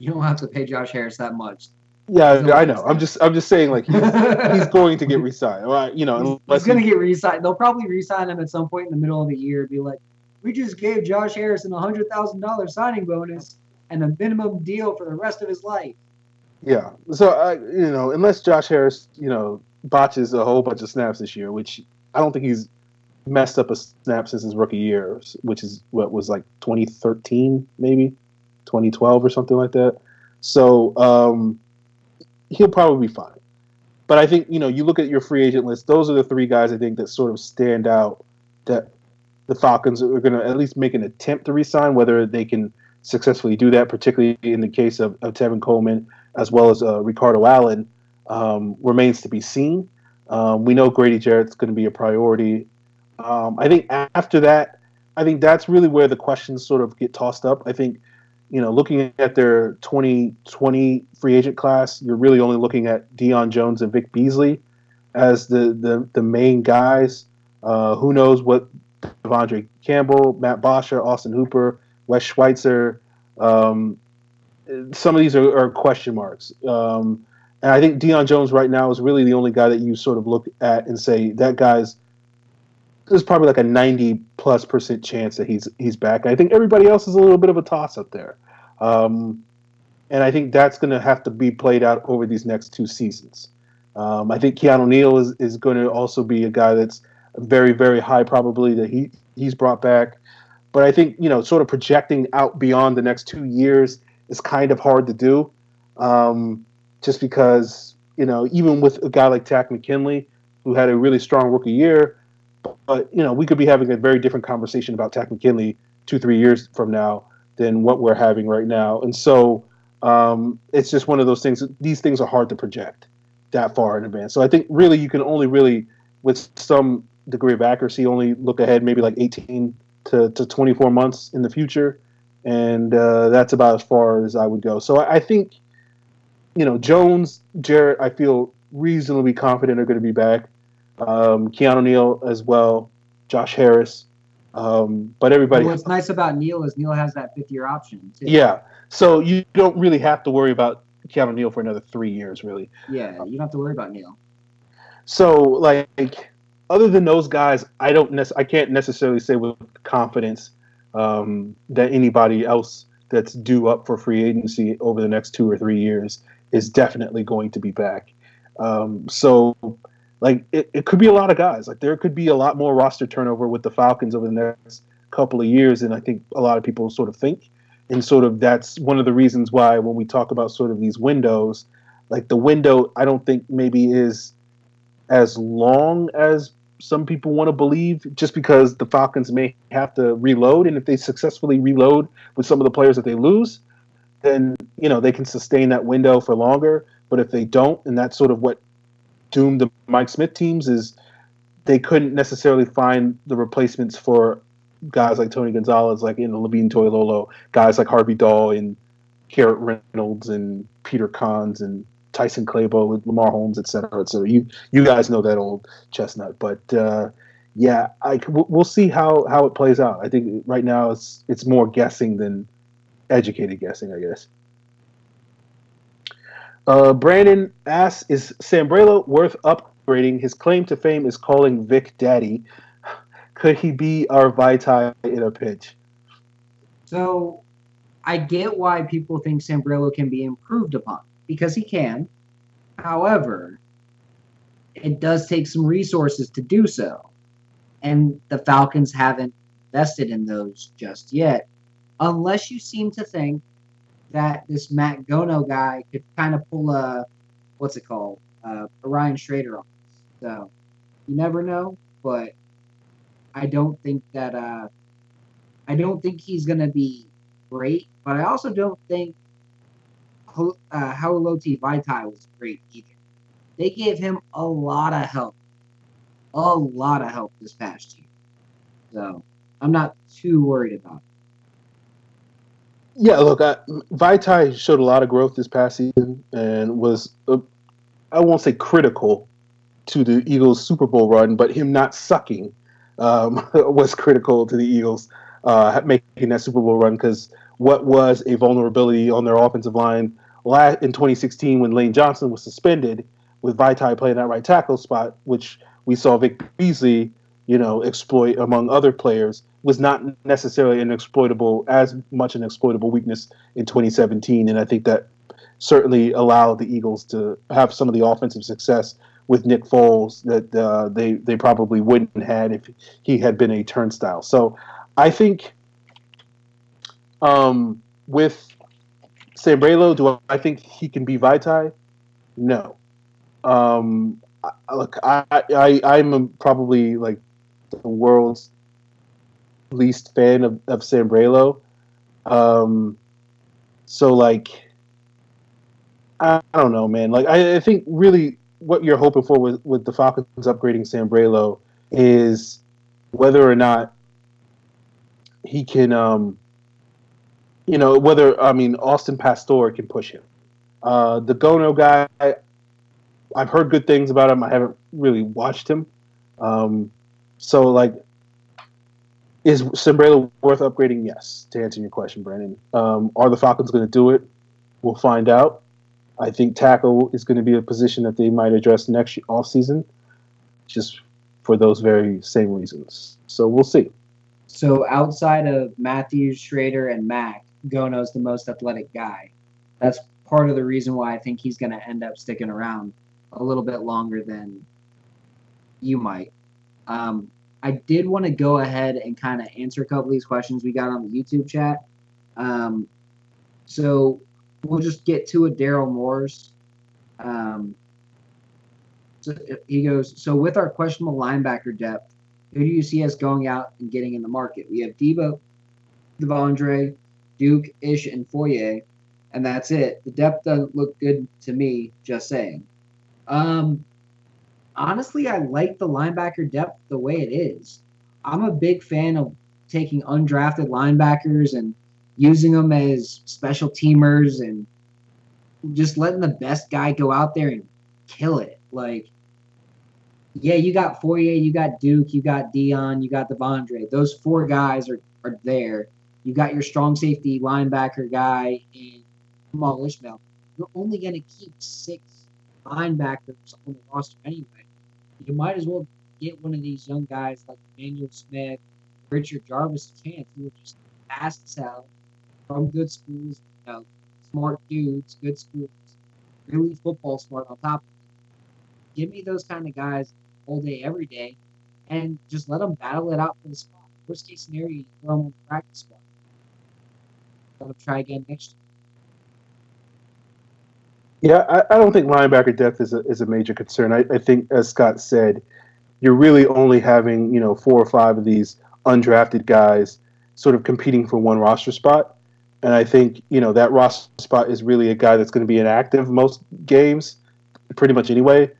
don't have to pay Josh Harris that much. Yeah, I know. I'm just saying, like, he's going to get re-signed. He's going to get re-signed. They'll probably re-sign him at some point in the middle of the year and be like, we just gave Josh Harrison a $100,000 signing bonus and a minimum deal for the rest of his life. Yeah. So, unless Josh Harris, botches a whole bunch of snaps this year, which I don't think he's messed up a snap since his rookie year, which is what was like 2013, maybe 2012 or something like that. So, he'll probably be fine. But I think, you look at your free agent list, those are the three guys I think that sort of stand out that the Falcons are going to at least make an attempt to re-sign. Whether they can successfully do that, particularly in the case of Tevin Coleman as well as Ricardo Allen, remains to be seen. We know Grady Jarrett's going to be a priority. I think after that, I think that's really where the questions sort of get tossed up. I think, looking at their 2020 free agent class, you're really only looking at Deion Jones and Vic Beasley as the main guys. Who knows what Devondre Campbell, Matt Bosher, Austin Hooper, Wes Schweitzer. Um, some of these are question marks. And I think Deion Jones right now is really the only guy that you sort of look at and say that guy's there's probably like a 90+% chance that he's back. And I think everybody else is a little bit of a toss up there. Um, and I think that's going to have to be played out over these next 2 seasons. I think Keanu Neal is going to also be a guy that's very, very high probability that he's brought back. But I think, sort of projecting out beyond the next 2 years is kind of hard to do. Just because, even with a guy like Takk McKinley, who had a really strong rookie year, but, we could be having a very different conversation about Takk McKinley 2-3 years from now than what we're having right now. And so it's just one of those things. These things are hard to project that far in advance. So I think really you can only really, with some degree of accuracy, only look ahead maybe like 18 to 24 months in the future. And that's about as far as I would go. So I think, Jones, Jarrett, I feel reasonably confident are going to be back. Keanu Neal as well, Josh Harris. But everybody. What's nice about Neal is Neal has that 5th-year option, too. Yeah. So you don't really have to worry about Keanu Neal for another 3 years, really. Yeah, you don't have to worry about Neal. So, like, other than those guys, I can't necessarily say with confidence that anybody else that's due up for free agency over the next 2 or 3 years is definitely going to be back. So, like, it could be a lot of guys. Like, there could be a lot more roster turnover with the Falcons over the next couple of years than I think a lot of people sort of think. And sort of that's one of the reasons why when we talk about sort of these windows, like the window I don't think maybe is as long as some people want to believe, just because the Falcons may have to reload. And if they successfully reload with some of the players that they lose, then, they can sustain that window for longer. But if they don't, and that's sort of what doomed the Mike Smith teams, is they couldn't necessarily find the replacements for guys like Tony Gonzalez, like Levine Toilolo, guys like Harvey Dahl and Garrett Reynolds and Peter Kahns and Tyson Clabo, Lamar Holmes, et cetera, et cetera. You guys know that old chestnut. But we'll see how it plays out. I think right now it's more guessing than educated guessing, I guess. Brandon asks, is Sambrailo worth upgrading? His claim to fame is calling Vic daddy. Could he be our Vitae in a pinch? So I get why people think Sambrailo can be improved upon, because he can. However, it does take some resources to do so. And the Falcons haven't invested in those just yet, unless you seem to think that this Matt Gono guy could kind of pull a Ryan Schrader on. So you never know, but I don't think he's gonna be great. But I also don't think Hauloti Vaitai was great either. They gave him a lot of help this past year. So I'm not too worried about it. Yeah, look, Vaitai showed a lot of growth this past season and was, I won't say critical to the Eagles' Super Bowl run, but him not sucking was critical to the Eagles making that Super Bowl run, because what was a vulnerability on their offensive line in 2016 when Lane Johnson was suspended, with Vaitai playing that right tackle spot, which we saw Vic Beasley, exploit among other players, was not necessarily as much an exploitable weakness in 2017. And I think that certainly allowed the Eagles to have some of the offensive success with Nick Foles that they probably wouldn't have had if he had been a turnstile. So I think with Sambrailo, do I think he can be Vaitai? No. Look, I'm probably like the world's least fan of Sambrailo. So like, I don't know, man. Like I think really what you're hoping for with the Falcons upgrading Sambrailo is whether or not he can, whether Austin Pastor can push him. The Gono guy, I've heard good things about him. I haven't really watched him. So like, is Sambrailo worth upgrading? Yes, to answer your question, Brandon. Are the Falcons going to do it? We'll find out. I think tackle is going to be a position that they might address next offseason, just for those very same reasons. So we'll see. So outside of Matthews, Schrader, and Mack, Gono's the most athletic guy. That's part of the reason why I think he's going to end up sticking around a little bit longer than you might. I did want to go ahead and kind of answer a couple of these questions we got on the YouTube chat. So we'll just get to it. Daryl Morse. So he goes, so with our questionable linebacker depth, who do you see us going out and getting in the market? We have Debo, Devondre, Duke, Ish, and Foye, and that's it. The depth doesn't look good to me, just saying. Honestly, I like the linebacker depth the way it is. I'm a big fan of taking undrafted linebackers and using them as special teamers and just letting the best guy go out there and kill it. Like, yeah, you got Foye, you got Duke, you got Dion, you got Devondre. Those four guys are there. You got your strong safety linebacker guy in Jamal Ishmael. You're only going to keep 6 linebackers on the roster anyway. You might as well get one of these young guys like Emmanuel Smith, Richard Jarvis a chance. Who are just fast as hell from good schools, smart dudes, good schools, really football smart on top of it. Give me those kind of guys all day, every day, and just let them battle it out for the spot. Worst case scenario, you throw them on the practice squad. Let them try again next year. Yeah, I don't think linebacker depth is a major concern. I think, as Scott said, you're really only having 4 or 5 of these undrafted guys sort of competing for one roster spot, and I think that roster spot is really a guy that's going to be inactive most games, pretty much anyway.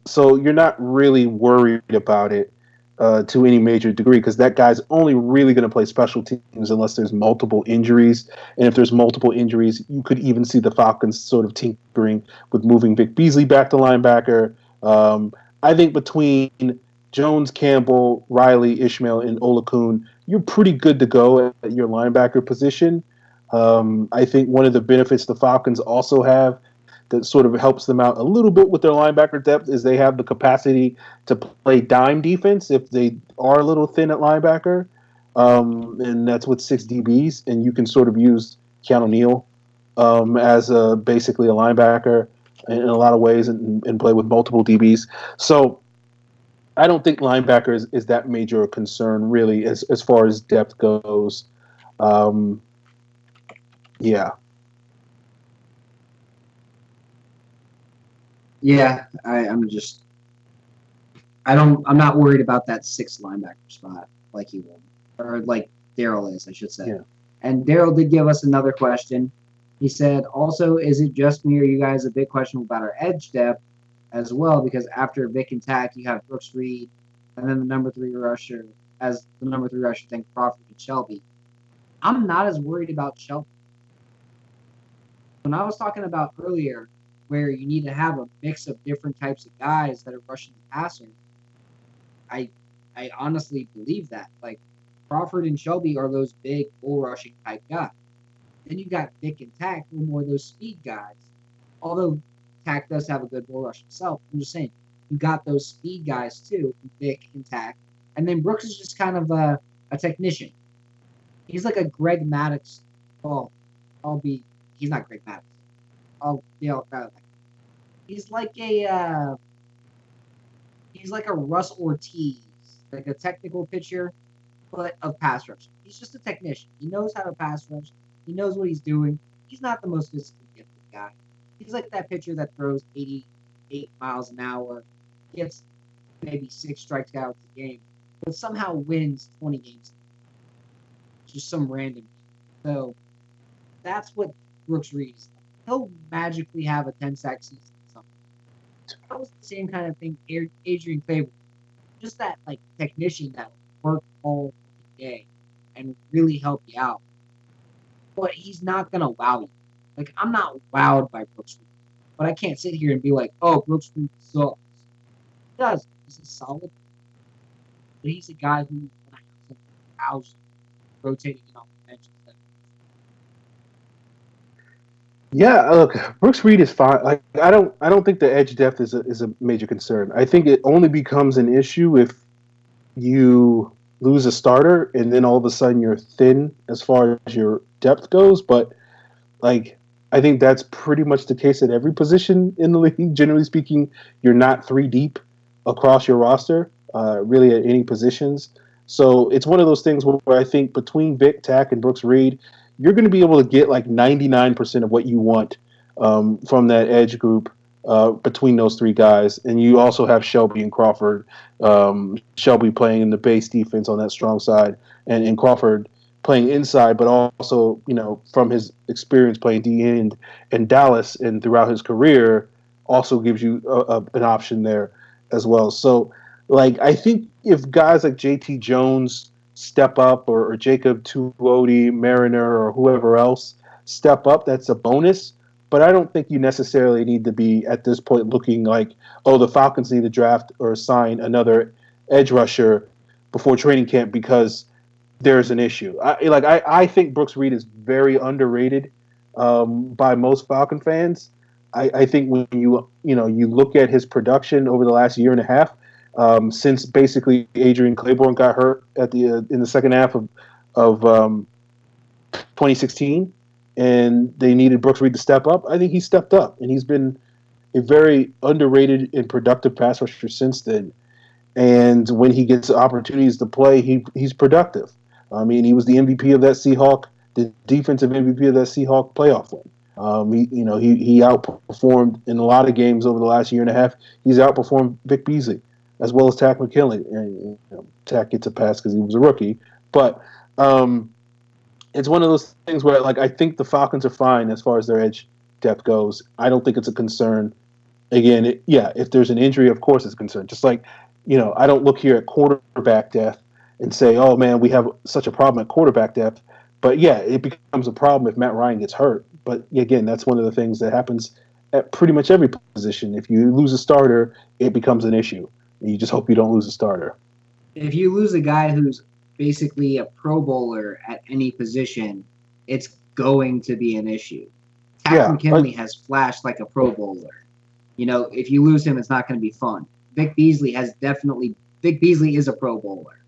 So you're not really worried about it to any major degree because that guy's only really going to play special teams unless there's multiple injuries. And if there's multiple injuries, you could even see the Falcons sort of tinkering with moving Vic Beasley back to linebacker. I think between Jones, Campbell, Riley, Ishmael, and Olakun, you're pretty good to go at your linebacker position. I think one of the benefits the Falcons also have that sort of helps them out a little bit with their linebacker depth is they have the capacity to play dime defense if they are a little thin at linebacker. And that's with 6 DBs, and you can sort of use Keanu Neal as basically a linebacker in a lot of ways and play with multiple DBs. So I don't think linebacker is that major a concern, really, as far as depth goes. Yeah. Yeah, I'm not worried about that 6th linebacker spot like you will, or like Daryl is, I should say. Yeah. And Daryl did give us another question. He said, also, is it just me or you guys a big question about our edge depth as well? Because after Vic and Tack, you have Brooks Reed, and then the number 3 rusher, think Crawford and Shelby. I'm not as worried about Shelby. When I was talking about earlier, where you need to have a mix of different types of guys that are rushing the passer, I honestly believe that. Like, Crawford and Shelby are those big bull rushing type guys. Then you got Vic and Tack, who are more those speed guys. Although Tack does have a good bull rush himself, I'm just saying you got those speed guys too, Vic and Tack. And then Brooks is just kind of a technician. He's like a Greg Maddux. Well, he's not Greg Maddux. He's like a Russ Ortiz, like a technical pitcher, but of pass rush. He's just a technician. He knows how to pass rush. He knows what he's doing. He's not the most physically gifted guy. He's like that pitcher that throws 88 miles an hour, gets maybe 6 strikeouts a game, but somehow wins 20 games. Just some random. So that's what Brooks Reed is. He'll magically have a 10-sack season. That was the same kind of thing. Adrian Clay, just that like technician that worked all day and really help you out. But he's not gonna wow you. Like I'm not wowed by Brooks Reed, but I can't sit here and be like, oh, Brooks Reed sucks. He does. He's a solid, but he's a guy who's gonna have some hours rotating in off the bench. Yeah, look, Brooks Reed is fine. Like I don't think the edge depth is a major concern. I think it only becomes an issue if you lose a starter and then all of a sudden you're thin as far as your depth goes. But like I think that's pretty much the case at every position in the league. Generally speaking, you're not three deep across your roster, really at any positions. So it's one of those things where I think between Vic Tack and Brooks Reed, you're going to be able to get like 99% of what you want from that edge group between those three guys. And you also have Shelby and Crawford. Shelby playing in the base defense on that strong side, and Crawford playing inside, but also, from his experience playing D end in Dallas and throughout his career, also gives you an option there as well. So, like, I think if guys like JT Jones step up, or Jacob Tuioti, Mariner, or whoever else step up, that's a bonus. But I don't think you necessarily need to be at this point looking like, oh, the Falcons need to draft or sign another edge rusher before training camp because there's an issue. I think Brooks Reed is very underrated by most Falcon fans. I think when you look at his production over the last year and a half, since basically Adrian Claiborne got hurt at the in the second half of 2016, and they needed Brooks Reed to step up. I think he stepped up, and he's been a very underrated and productive pass rusher since then. And when he gets opportunities to play, he's productive. I mean, he was the MVP of that Seahawk, the defensive MVP of that Seahawk playoff win. He outperformed in a lot of games over the last year and a half. He's outperformed Vic Beasley as well as Tack McKinley. And Tack gets a pass because he was a rookie, but it's one of those things where, like, I think the Falcons are fine as far as their edge depth goes. I don't think it's a concern. Again, if there's an injury, of course it's a concern. Just like, I don't look here at quarterback depth and say, oh, man, we have such a problem at quarterback depth. But, yeah, it becomes a problem if Matt Ryan gets hurt. But, again, that's one of the things that happens at pretty much every position. If you lose a starter, it becomes an issue. You just hope you don't lose a starter. If you lose a guy who's basically a Pro Bowler at any position, it's going to be an issue. Tack McKinley has flashed like a Pro Bowler. If you lose him, it's not going to be fun. Vic Beasley is a Pro Bowler.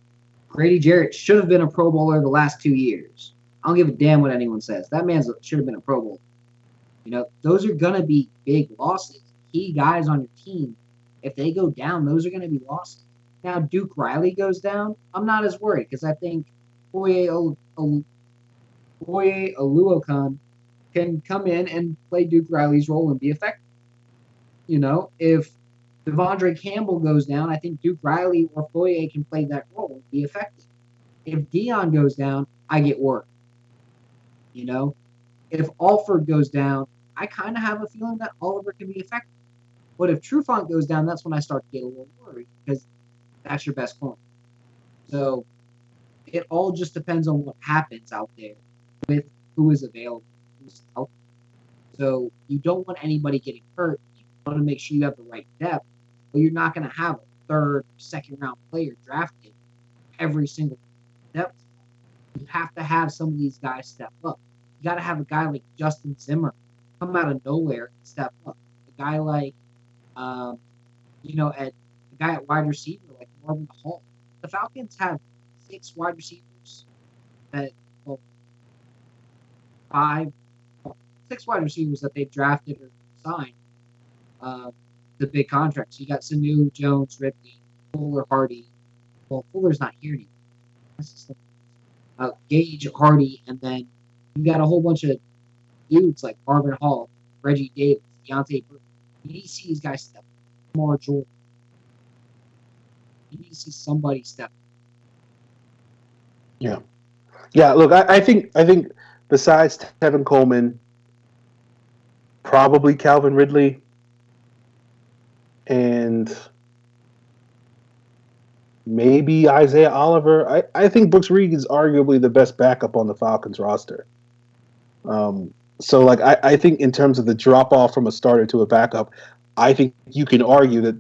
Grady Jarrett should have been a Pro Bowler the last 2 years. I don't give a damn what anyone says. That man should have been a Pro Bowler. Those are going to be big losses. Key guys on your team, if they go down, those are going to be losses. Now, Duke Riley goes down, I'm not as worried because I think Foye Oluokun can come in and play Duke Riley's role and be effective. If Devondre Campbell goes down, I think Duke Riley or Foye can play that role and be effective. If Dion goes down, I get worried. If Alford goes down, I kind of have a feeling that Oliver can be effective. But if Trufant goes down, that's when I start to get a little worried because that's your best corner. So it all just depends on what happens out there with who is available, who's healthy. So you don't want anybody getting hurt. You want to make sure you have the right depth, but you're not going to have a third, second round player drafted every single depth. You have to have some of these guys step up. You got to have a guy like Justin Zimmer come out of nowhere and step up. A guy like, a guy at wide receiver like Marvin Hall. The Falcons have 6 wide receivers six wide receivers that they drafted or signed the big contracts. You got Sanu, Jones, Ripley, Fuller, Hardy. Well, Fuller's not here anymore. That's just Gage, Hardy, and then you got a whole bunch of dudes like Marvin Hall, Reggie Davis, Deontay Burke. You need to see these guys step up. Lamar Jordan. You need to see somebody step up. Yeah. Look, I think besides Tevin Coleman, probably Calvin Ridley, and maybe Isaiah Oliver. I think Brooks Reed is arguably the best backup on the Falcons roster. So, like, I think in terms of the drop off from a starter to a backup, I think you can argue that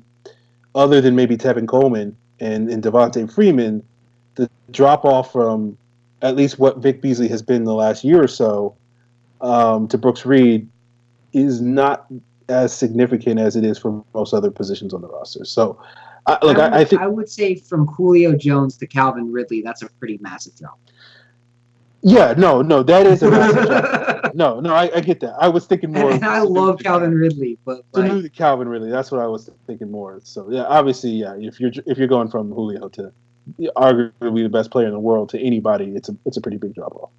other than maybe Tevin Coleman and Devontae Freeman, the drop off from at least what Vic Beasley has been the last year or so to Brooks Reed is not as significant as it is for most other positions on the roster. So, I think I would say from Julio Jones to Calvin Ridley, that's a pretty massive drop. Yeah, no, that is a massive drop. No, I get that. I was thinking more. And I love Calvin Ridley, but Sanu to Calvin Ridley. That's what I was thinking more. So yeah, obviously, yeah. If you're going from Julio to arguably the best player in the world to anybody, it's a pretty big drop off.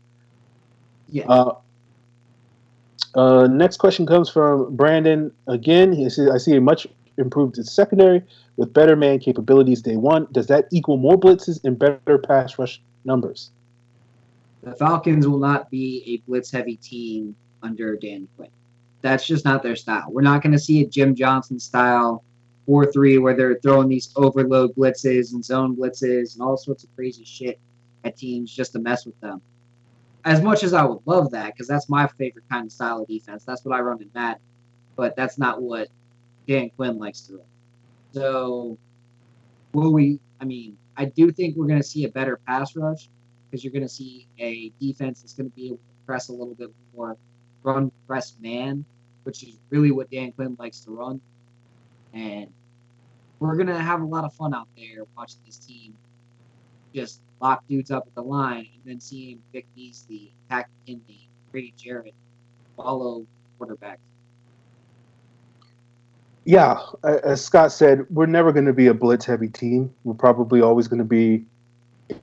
Yeah. Next question comes from Brandon. Again, he says, I see a much improved secondary with better man capabilities day one. Does that equal more blitzes and better pass rush numbers? The Falcons will not be a blitz-heavy team under Dan Quinn. That's just not their style. We're not going to see a Jim Johnson style 4-3 where they're throwing these overload blitzes and zone blitzes and all sorts of crazy shit at teams just to mess with them. As much as I would love that, because that's my favorite kind of style of defense. That's what I run in Madden. But that's not what Dan Quinn likes to run. So, I do think we're going to see a better pass rush because you're going to see a defense that's going to be able to press a little bit more, run, press, man, which is really what Dan Quinn likes to run. And we're going to have a lot of fun out there watching this team just lock dudes up at the line and then seeing Vic Beasley, Pat McKinley, Grady Jarrett follow quarterbacks. Yeah, as Scott said, we're never going to be a blitz-heavy team. We're probably always going to be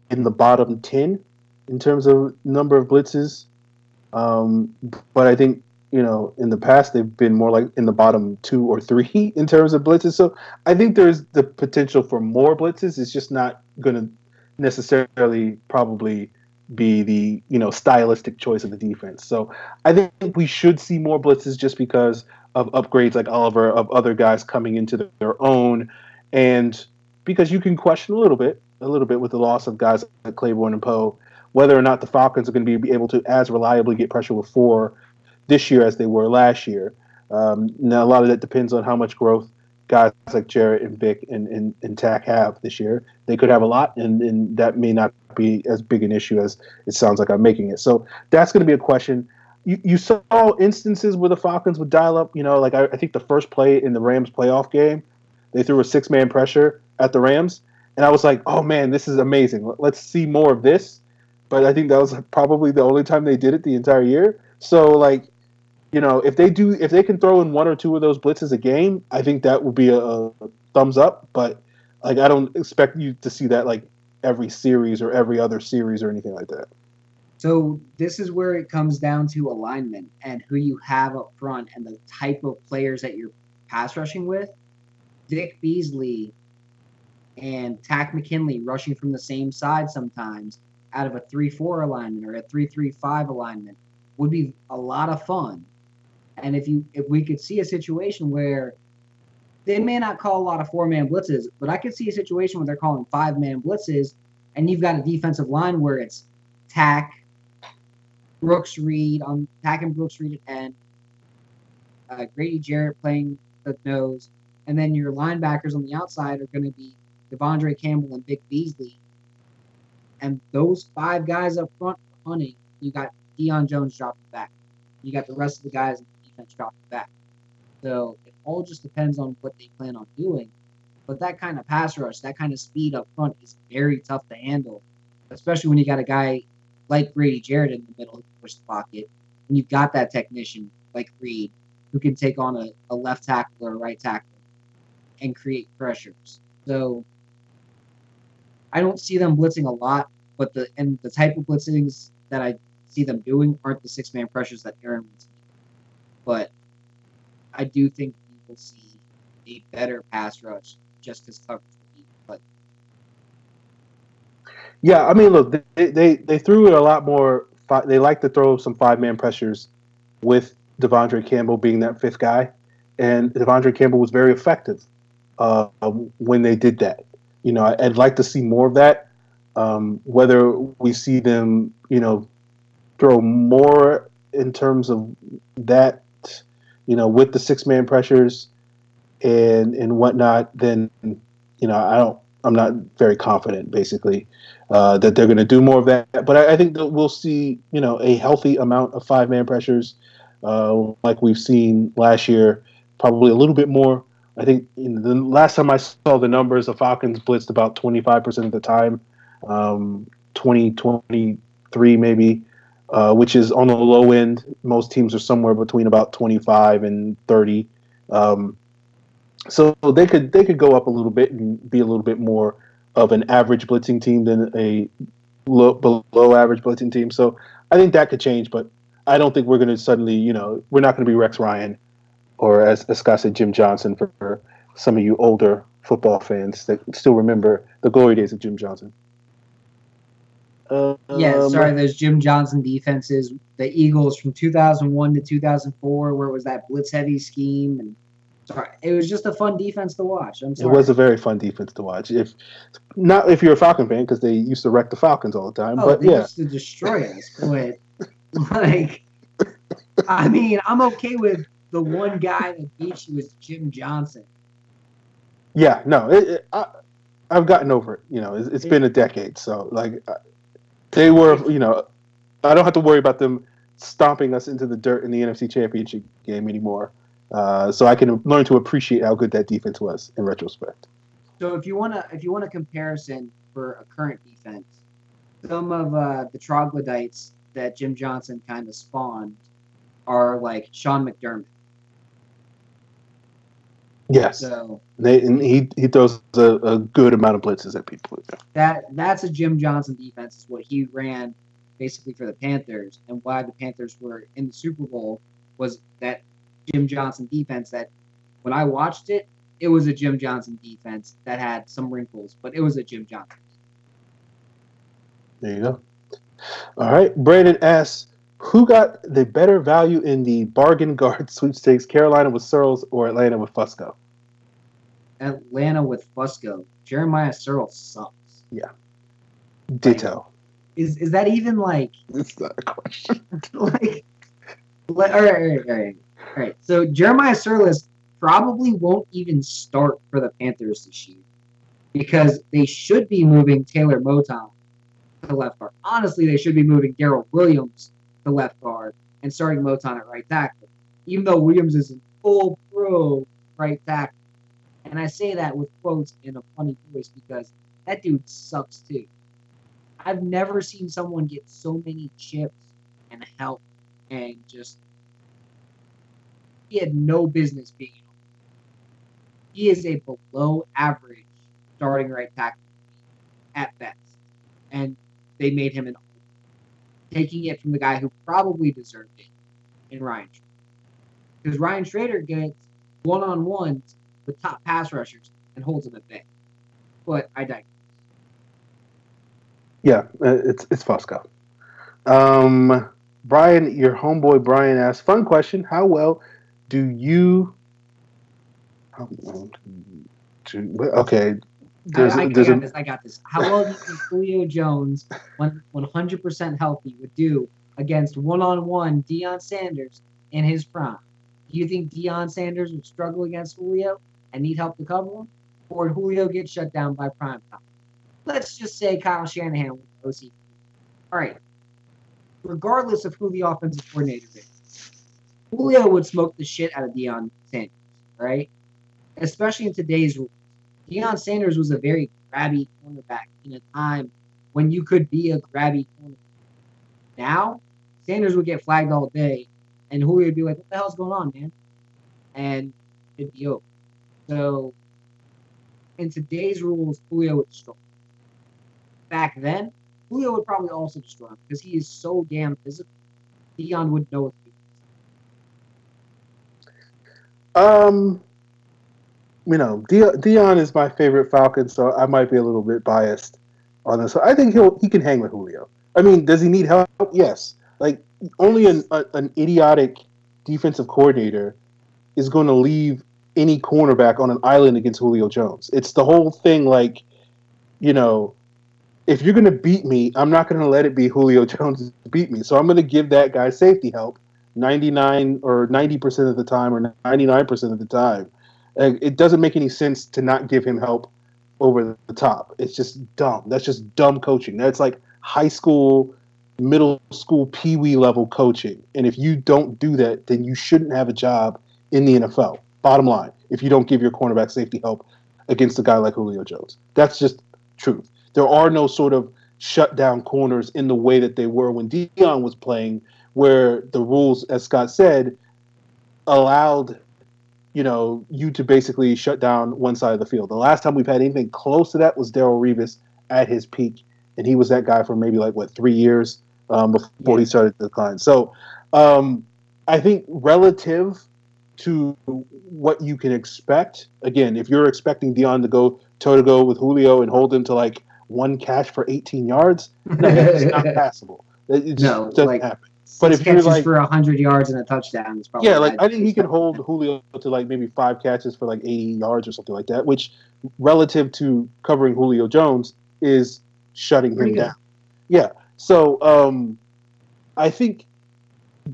in the bottom 10 in terms of number of blitzes. But I think, in the past, they've been more like in the bottom 2 or 3 in terms of blitzes. So I think there's the potential for more blitzes. It's just not going to necessarily probably be the, stylistic choice of the defense. So I think we should see more blitzes just because of upgrades like Oliver, of other guys coming into their own, and because you can question a little bit with the loss of guys like Claiborne and Poe, whether or not the Falcons are going to be able to as reliably get pressure with 4 this year as they were last year. Now, a lot of that depends on how much growth guys like Jarrett and Vic and Tack have this year. They could have a lot, and that may not be as big an issue as it sounds like I'm making it. So that's going to be a question. You saw instances where the Falcons would dial up, I think the first play in the Rams playoff game, they threw a 6-man pressure at the Rams. And I was like, oh, man, this is amazing. Let's see more of this. But I think that was probably the only time they did it the entire year. So, if they can throw in 1 or 2 of those blitzes a game, I think that would be a thumbs up. But, I don't expect you to see that, every series or every other series or anything like that. So this is where it comes down to alignment and who you have up front and the type of players that you're pass rushing with. Vic Beasley and Tack McKinley rushing from the same side sometimes out of a 3-4 alignment or a 3-3-5 alignment would be a lot of fun. And if we could see a situation where they may not call a lot of 4-man blitzes, but I could see a situation where they're calling 5-man blitzes and you've got a defensive line where it's Tack, Brooks Reed on Tack and Brooks Reed and Grady Jarrett playing the nose, and then your linebackers on the outside are going to be Devondre Campbell and Vic Beasley, and those 5 guys up front are hunting. You got Deion Jones dropping back. You got the rest of the guys in the defense dropping back. So it all just depends on what they plan on doing. But that kind of pass rush, that kind of speed up front is very tough to handle, especially when you got a guy like Grady Jarrett in the middle who can push the pocket, and you've got that technician like Reed who can take on a left tackle or a right tackle and create pressures. So I don't see them blitzing a lot, but the type of blitzings that I see them doing aren't the 6-man pressures that Aaron wants. But I do think we will see a better pass rush just because coverage will be. But yeah, look, they threw it a lot more. They like to throw some 5-man pressures with Devondre Campbell being that 5th guy, and Devondre Campbell was very effective when they did that. I'd like to see more of that. Whether we see them, throw more in terms of that, with the 6-man pressures and whatnot, then I'm not very confident, basically, that they're going to do more of that. But I think that we'll see, a healthy amount of 5-man pressures, like we've seen last year, probably a little bit more. I think the last time I saw the numbers, the Falcons blitzed about 25% of the time, 23 maybe, which is on the low end. Most teams are somewhere between about 25 and 30. So they could go up a little bit and be a little bit more of an average blitzing team than a below average blitzing team. So I think that could change, but I don't think we're going to suddenly, we're not going to be Rex Ryan or, as Scott said, Jim Johnson for some of you older football fans that still remember the glory days of Jim Johnson. Those Jim Johnson defenses, the Eagles from 2001 to 2004, where it was that blitz-heavy scheme, and it was just a fun defense to watch. I'm sorry. It was a very fun defense to watch. If you're a Falcon fan, because they used to wreck the Falcons all the time. But they used to destroy us. But I'm okay with the one guy that beat you was Jim Johnson. Yeah, no, I've gotten over it. It's been a decade, so they were. I don't have to worry about them stomping us into the dirt in the NFC Championship game anymore. So I can learn to appreciate how good that defense was in retrospect. So if you want a comparison for a current defense, some of the troglodytes that Jim Johnson kind of spawned are like Sean McDermott. Yes. So he throws a good amount of blitzes at people. That's a Jim Johnson defense. Is what he ran basically for the Panthers, and why the Panthers were in the Super Bowl was that Jim Johnson defense. That when I watched it, it was a Jim Johnson defense that had some wrinkles, but it was a Jim Johnson. There you go. All right. Brandon asks, who got the better value in the bargain guard sweepstakes, Carolina with Searles or Atlanta with Fusco? Atlanta with Fusco. Jeremiah Searles sucks. Yeah. Ditto. Is that even like... It's not a question. All right. So Jeremiah Searles probably won't even start for the Panthers this year because they should be moving Taylor Moton to left guard. Honestly, they should be moving Darrell Williams to left guard and starting Moton at right tackle, even though Williams is an full pro right tackle. And I say that with quotes in a funny voice because that dude sucks too. I've never seen someone get so many chips and help and just he had no business being. He is a below average starting right tackle at best, and they made him an taking it from the guy who probably deserved it in Ryan Schrader. Because Ryan Schrader gets one-on-ones with top pass rushers and holds them at bay. But I digress. Yeah, it's Fusco. Brian, your homeboy Brian asks, fun question, how well do you... Okay. I got this. How well do you think Julio Jones, when 100% healthy, would do against one-on-one Deion Sanders in his prime? Do you think Deion Sanders would struggle against Julio and need help to cover him? Or would Julio get shut down by prime time? Let's just say Kyle Shanahan with OC. All right. Regardless of who the offensive coordinator is, Julio would smoke the shit out of Deion Sanders, right? Especially in today's rules. Deion Sanders was a very grabby cornerback in a time when you could be a grabby cornerback. Now, Sanders would get flagged all day, and Julio would be like, what the hell's going on, man? And it'd be over. So, in today's rules, Julio would destroy him. Back then, Julio would probably also destroy him because he is so damn physical. Deion would know what to do. Deion is my favorite Falcon, so I might be a little bit biased on this. I think he can hang with Julio. I mean, does he need help? Yes. Only an idiotic defensive coordinator is going to leave any cornerback on an island against Julio Jones. It's the whole thing, like, you know, if you're going to beat me, I'm not going to let it be Julio Jones to beat me. So I'm going to give that guy safety help 99 or 90% of the time or 99% of the time. It doesn't make any sense to not give him help over the top. It's just dumb. That's just dumb coaching. That's like high school, middle school, pee-wee level coaching. And if you don't do that, then you shouldn't have a job in the NFL. Bottom line, if you don't give your cornerback safety help against a guy like Julio Jones. That's just truth. There are no sort of shutdown corners in the way that they were when Dion was playing, where the rules, as Scott said, allowed you to basically shut down one side of the field. The last time we've had anything close to that was Darrelle Revis at his peak, and he was that guy for maybe 3 years before he started to decline. So I think relative to what you can expect, again, if you're expecting Dion to go toe-to-go with Julio and hold him to one catch for 18 yards, no, it's not passable. It just doesn't happen. But if you're for 100 yards and a touchdown, it's probably I think he can hold Julio to maybe 5 catches for 80 yards or something like that, which relative to covering Julio Jones is shutting him down. Yeah. So I think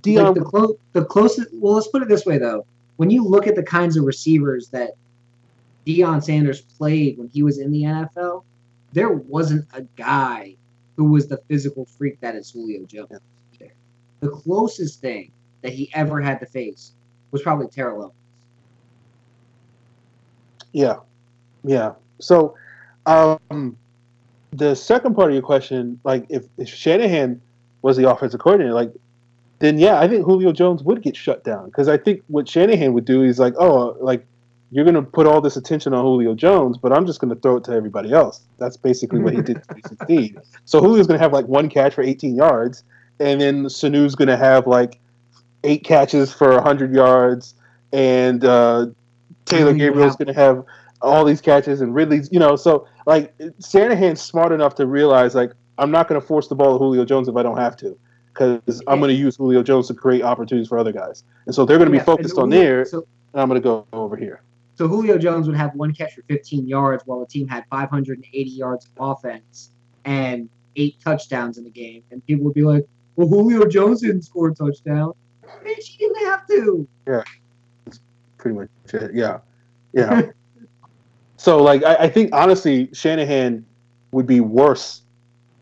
Dion the closest. Well, let's put it this way though: when you look at the kinds of receivers that Deion Sanders played when he was in the NFL, there wasn't a guy who was the physical freak that is Julio Jones. The closest thing that he ever had to face was probably Terrell Owens. Yeah. So the second part of your question, if Shanahan was the offensive coordinator, then yeah, I think Julio Jones would get shut down, because I think what Shanahan would do is you're going to put all this attention on Julio Jones, but I'm just going to throw it to everybody else. That's basically what he did in 2016. So Julio's going to have one catch for 18 yards, and then Sanu's going to have 8 catches for 100 yards, and Taylor Gabriel's going to have all these catches, and Ridley's, so Shanahan's smart enough to realize I'm not going to force the ball to Julio Jones if I don't have to, because I'm going to use Julio Jones to create opportunities for other guys. And so they're going to be focused on there, and I'm going to go over here. So Julio Jones would have 1 catch for 15 yards while the team had 580 yards of offense and 8 touchdowns in the game. And people would be like, well, Julio Jones didn't score a touchdown. Bitch, he didn't have to. Yeah. That's pretty much it. Yeah. So, I think, honestly, Shanahan would be worse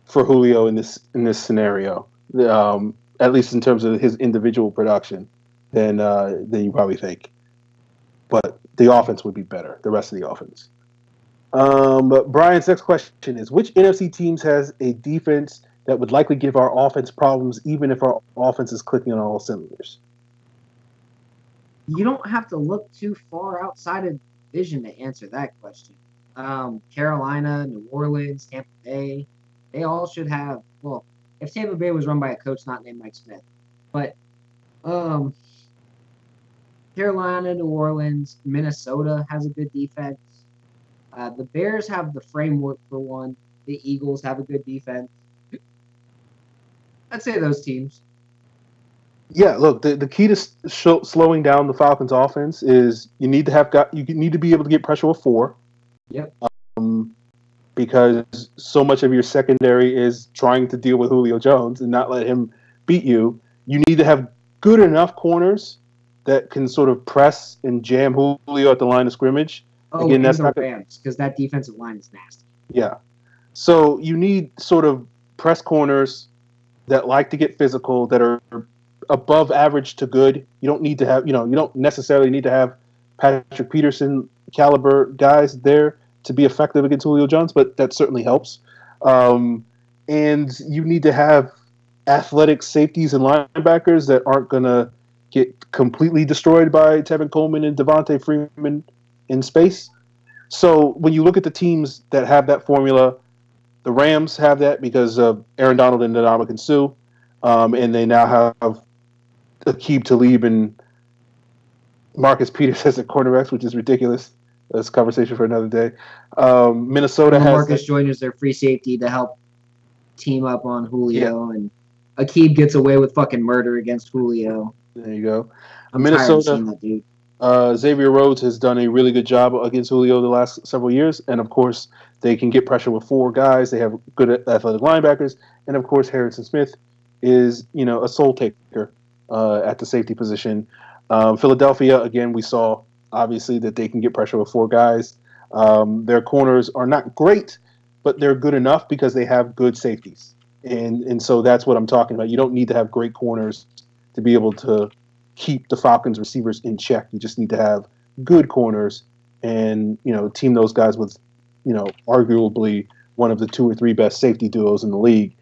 for Julio in this scenario, at least in terms of his individual production, than you probably think. But the offense would be better, the rest of the offense. But Brian's next question is, which NFC teams has a defense that would likely give our offense problems even if our offense is clicking on all cylinders? You don't have to look too far outside of division to answer that question. Carolina, New Orleans, Tampa Bay, they all should have, well, if Tampa Bay was run by a coach not named Mike Smith. But Carolina, New Orleans, Minnesota has a good defense. The Bears have the framework for one. The Eagles have a good defense. I'd say those teams. Yeah, look, the key to slowing down the Falcons' offense is you need to be able to get pressure with 4. Yep. Because so much of your secondary is trying to deal with Julio Jones and not let him beat you. You need to have good enough corners that can sort of press and jam Julio at the line of scrimmage. Oh, again, that's not Rams, because that defensive line is nasty. Yeah. So you need sort of press corners that like to get physical, that are above average to good. You don't need to have, you don't necessarily need to have Patrick Peterson caliber guys there to be effective against Julio Jones, but that certainly helps. And you need to have athletic safeties and linebackers that aren't going to get completely destroyed by Tevin Coleman and Devontae Freeman in space. So when you look at the teams that have that formula, the Rams have that because of Aaron Donald and Ndamukong Suh, and they now have Aqib Talib and Marcus Peters as their cornerbacks, which is ridiculous. That's a conversation for another day. Minnesota has Marcus joins their free safety to help team up on Julio, and Aqib gets away with fucking murder against Julio. There you go. I'm tired of seeing that dude. Xavier Rhodes has done a really good job against Julio the last several years, and of course they can get pressure with four guys. They have good athletic linebackers, and of course Harrison Smith is a soul taker at the safety position. Philadelphia, again, we saw obviously that they can get pressure with four guys. Their corners are not great, but they're good enough because they have good safeties, and so that's what I'm talking about. You don't need to have great corners to be able to keep the Falcons receivers in check. You just need to have good corners and, team those guys with, arguably one of the two or three best safety duos in the league.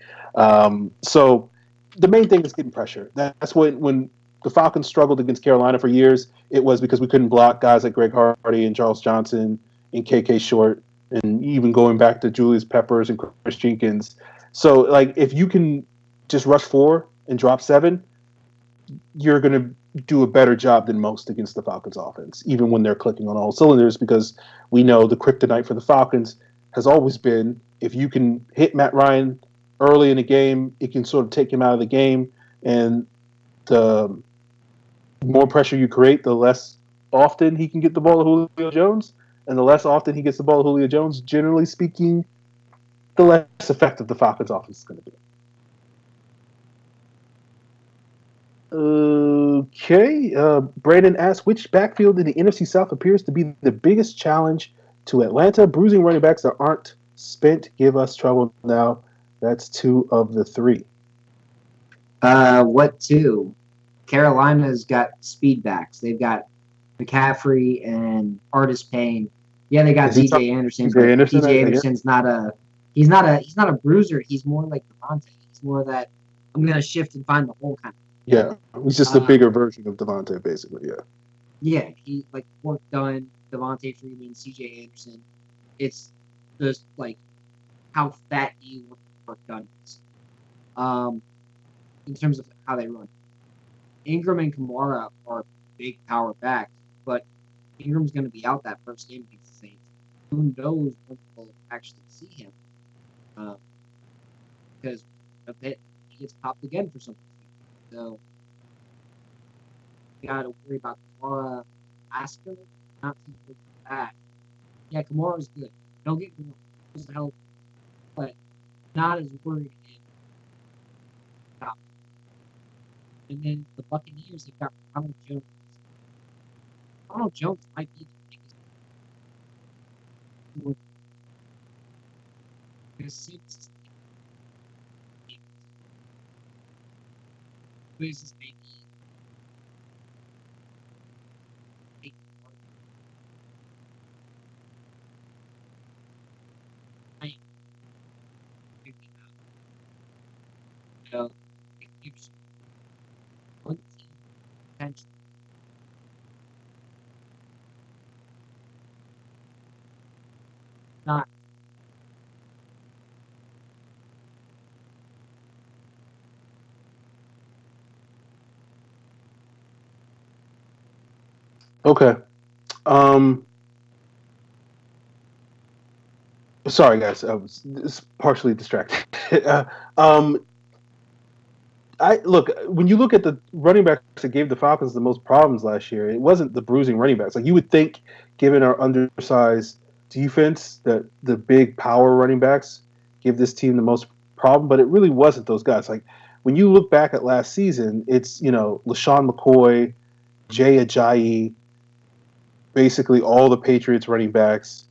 So the main thing is getting pressure. That's when the Falcons struggled against Carolina for years. It was because we couldn't block guys like Greg Hardy and Charles Johnson and KK Short, and even going back to Julius Peppers and Chris Jenkins. So, if you can just rush 4 and drop 7, you're going to do a better job than most against the Falcons offense, even when they're clicking on all cylinders, because we know the kryptonite for the Falcons has always been, if you can hit Matt Ryan early in the game, it can sort of take him out of the game, and the more pressure you create, the less often he can get the ball to Julio Jones, and the less often he gets the ball to Julio Jones, generally speaking, the less effective the Falcons offense is going to be. Okay. Brandon asks, which backfield in the NFC South appears to be the biggest challenge to Atlanta? Bruising running backs that aren't spent give us trouble now. That's 2 of the 3. What 2? Carolina's got speed backs. They've got McCaffrey and Artis Payne. Yeah, they got C.J. Anderson. C.J. Anderson's not a bruiser. He's more like Devontae. He's more that I'm gonna shift and find the hole kind of. Yeah, he's just a bigger version of Devontae, basically. Yeah. Yeah, he work done. Devontae Freeman, C.J. Anderson. It's just how fat he work done is. In terms of how they run, Ingram and Kamara are big power backs, but Ingram's going to be out that first game against the Saints. Who knows when we'll actually see him? Because he gets popped again for something. So you got to worry about Kamara Alaska. Not too good for that. Yeah, Kamara's good. Don't get me wrong. He's help, but not as worried about. And then the Buccaneers have got Ronald Jones. Ronald Jones might be the biggest. This is maybe potential. Not Okay. Sorry, guys. I was partially distracted. When you look at the running backs that gave the Falcons the most problems last year, it wasn't the bruising running backs. You would think, given our undersized defense, that the big power running backs give this team the most problem, but it really wasn't those guys. When you look back at last season, it's LaShawn McCoy, Jay Ajayi, basically all the Patriots running backs,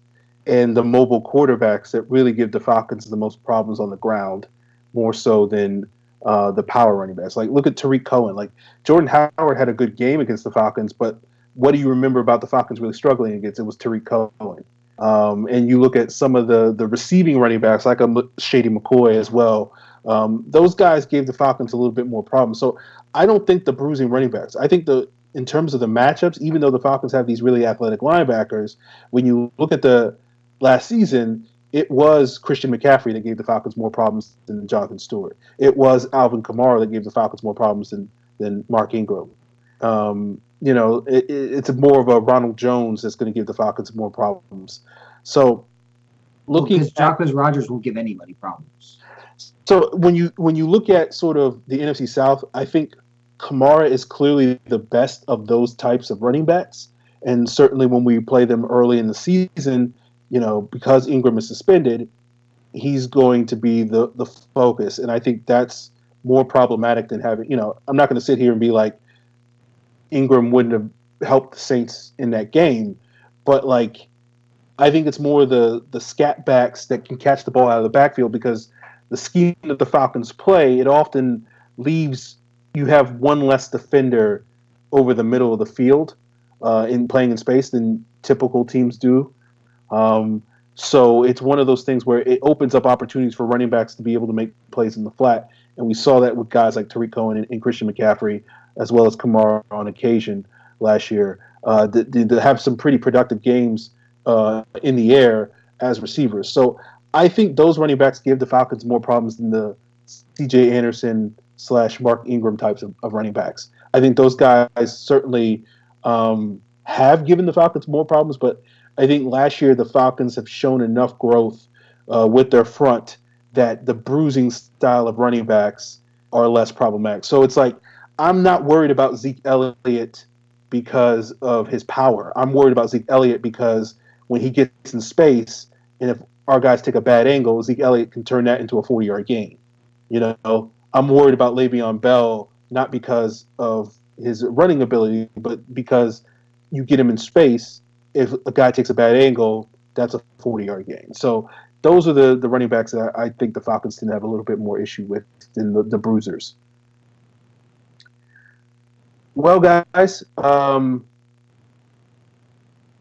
and the mobile quarterbacks that really give the Falcons the most problems on the ground, more so than the power running backs. Look at Tariq Cohen. Jordan Howard had a good game against the Falcons, but what do you remember about the Falcons really struggling against? It was Tariq Cohen. And you look at some of the receiving running backs, like a Shady McCoy as well. Those guys gave the Falcons a little bit more problems. So I don't think the bruising running backs. I think in terms of the matchups, even though the Falcons have these really athletic linebackers, when you look at the last season, it was Christian McCaffrey that gave the Falcons more problems than Jonathan Stewart. It was Alvin Kamara that gave the Falcons more problems than Mark Ingram. It's more of a Ronald Jones that's going to give the Falcons more problems. So, because Jacquizz Rodgers won't give anybody problems. So when you look at sort of the NFC South, I think Kamara is clearly the best of those types of running backs. And certainly when we play them early in the season, because Ingram is suspended, he's going to be the focus. And I think that's more problematic than having, I'm not going to sit here and be like Ingram wouldn't have helped the Saints in that game, but like I think it's more the scat backs that can catch the ball out of the backfield, because the scheme that the Falcons play, it often leaves you have one less defender over the middle of the field in playing in space than typical teams do. So it's one of those things where it opens up opportunities for running backs to be able to make plays in the flat. And we saw that with guys like Tariq Cohen and Christian McCaffrey, as well as Kamara on occasion last year, to have some pretty productive games in the air as receivers. So I think those running backs give the Falcons more problems than the C.J. Anderson / Mark Ingram types of running backs. I think those guys certainly have given the Falcons more problems, but I think last year the Falcons have shown enough growth with their front that the bruising style of running backs are less problematic. So it's like I'm not worried about Zeke Elliott because of his power. I'm worried about Zeke Elliott because when he gets in space, and if our guys take a bad angle, Zeke Elliott can turn that into a 40-yard gain. I'm worried about Le'Veon Bell not because of his running ability, but because you get him in space. If a guy takes a bad angle, that's a 40-yard gain. So those are the running backs that I think the Falcons tend to have a little bit more issue with than the bruisers. Well, guys,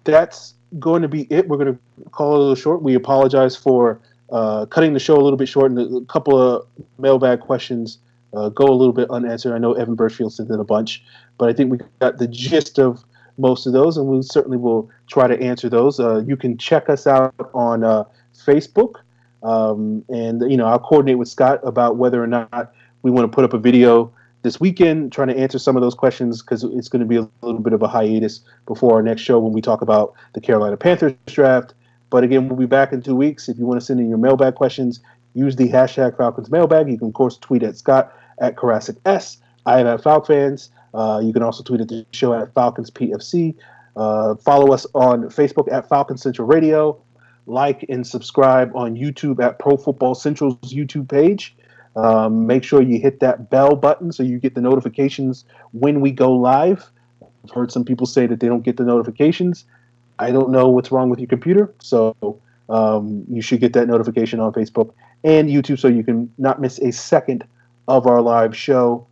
that's going to be it. We're going to call it a little short. We apologize for cutting the show a little bit short, and a couple of mailbag questions go a little bit unanswered. I know Evan Birchfield sent in a bunch, but I think we got the gist of most of those, and we certainly will try to answer those. You can check us out on Facebook, and I'll coordinate with Scott about whether or not we want to put up a video this weekend trying to answer some of those questions, because it's going to be a little bit of a hiatus before our next show when we talk about the Carolina Panthers draft. But again, we'll be back in 2 weeks. If you want to send in your mailbag questions, use the hashtag Falcons Mailbag. You can, of course, tweet at Scott at Karasik S. I am at FalcFans. You can also tweet at the show at Falcons PFC. Follow us on Facebook at Falcon Central Radio. Like and subscribe on YouTube at Pro Football Central's YouTube page. Make sure you hit that bell button so you get the notifications when we go live. I've heard some people say that they don't get the notifications. I don't know what's wrong with your computer, so you should get that notification on Facebook and YouTube so you can not miss a second of our live show.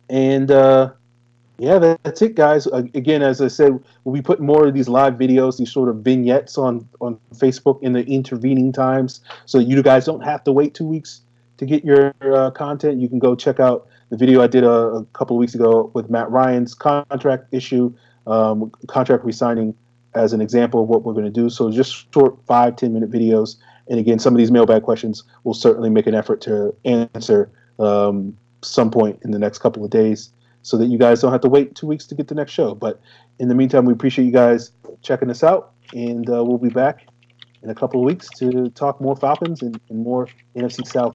And that's it, guys. Again, as I said, we'll be putting more of these live videos, these sort of vignettes on Facebook in the intervening times, so you guys don't have to wait 2 weeks to get your content. You can go check out the video I did a couple of weeks ago with Matt Ryan's contract issue, contract resigning, as an example of what we're going to do. So just short 5-10 minute videos. And again, some of these mailbag questions we'll certainly make an effort to answer some point in the next couple of days, so that you guys don't have to wait 2 weeks to get the next show. But in the meantime, we appreciate you guys checking us out, and we'll be back in a couple of weeks to talk more Falcons and more NFC South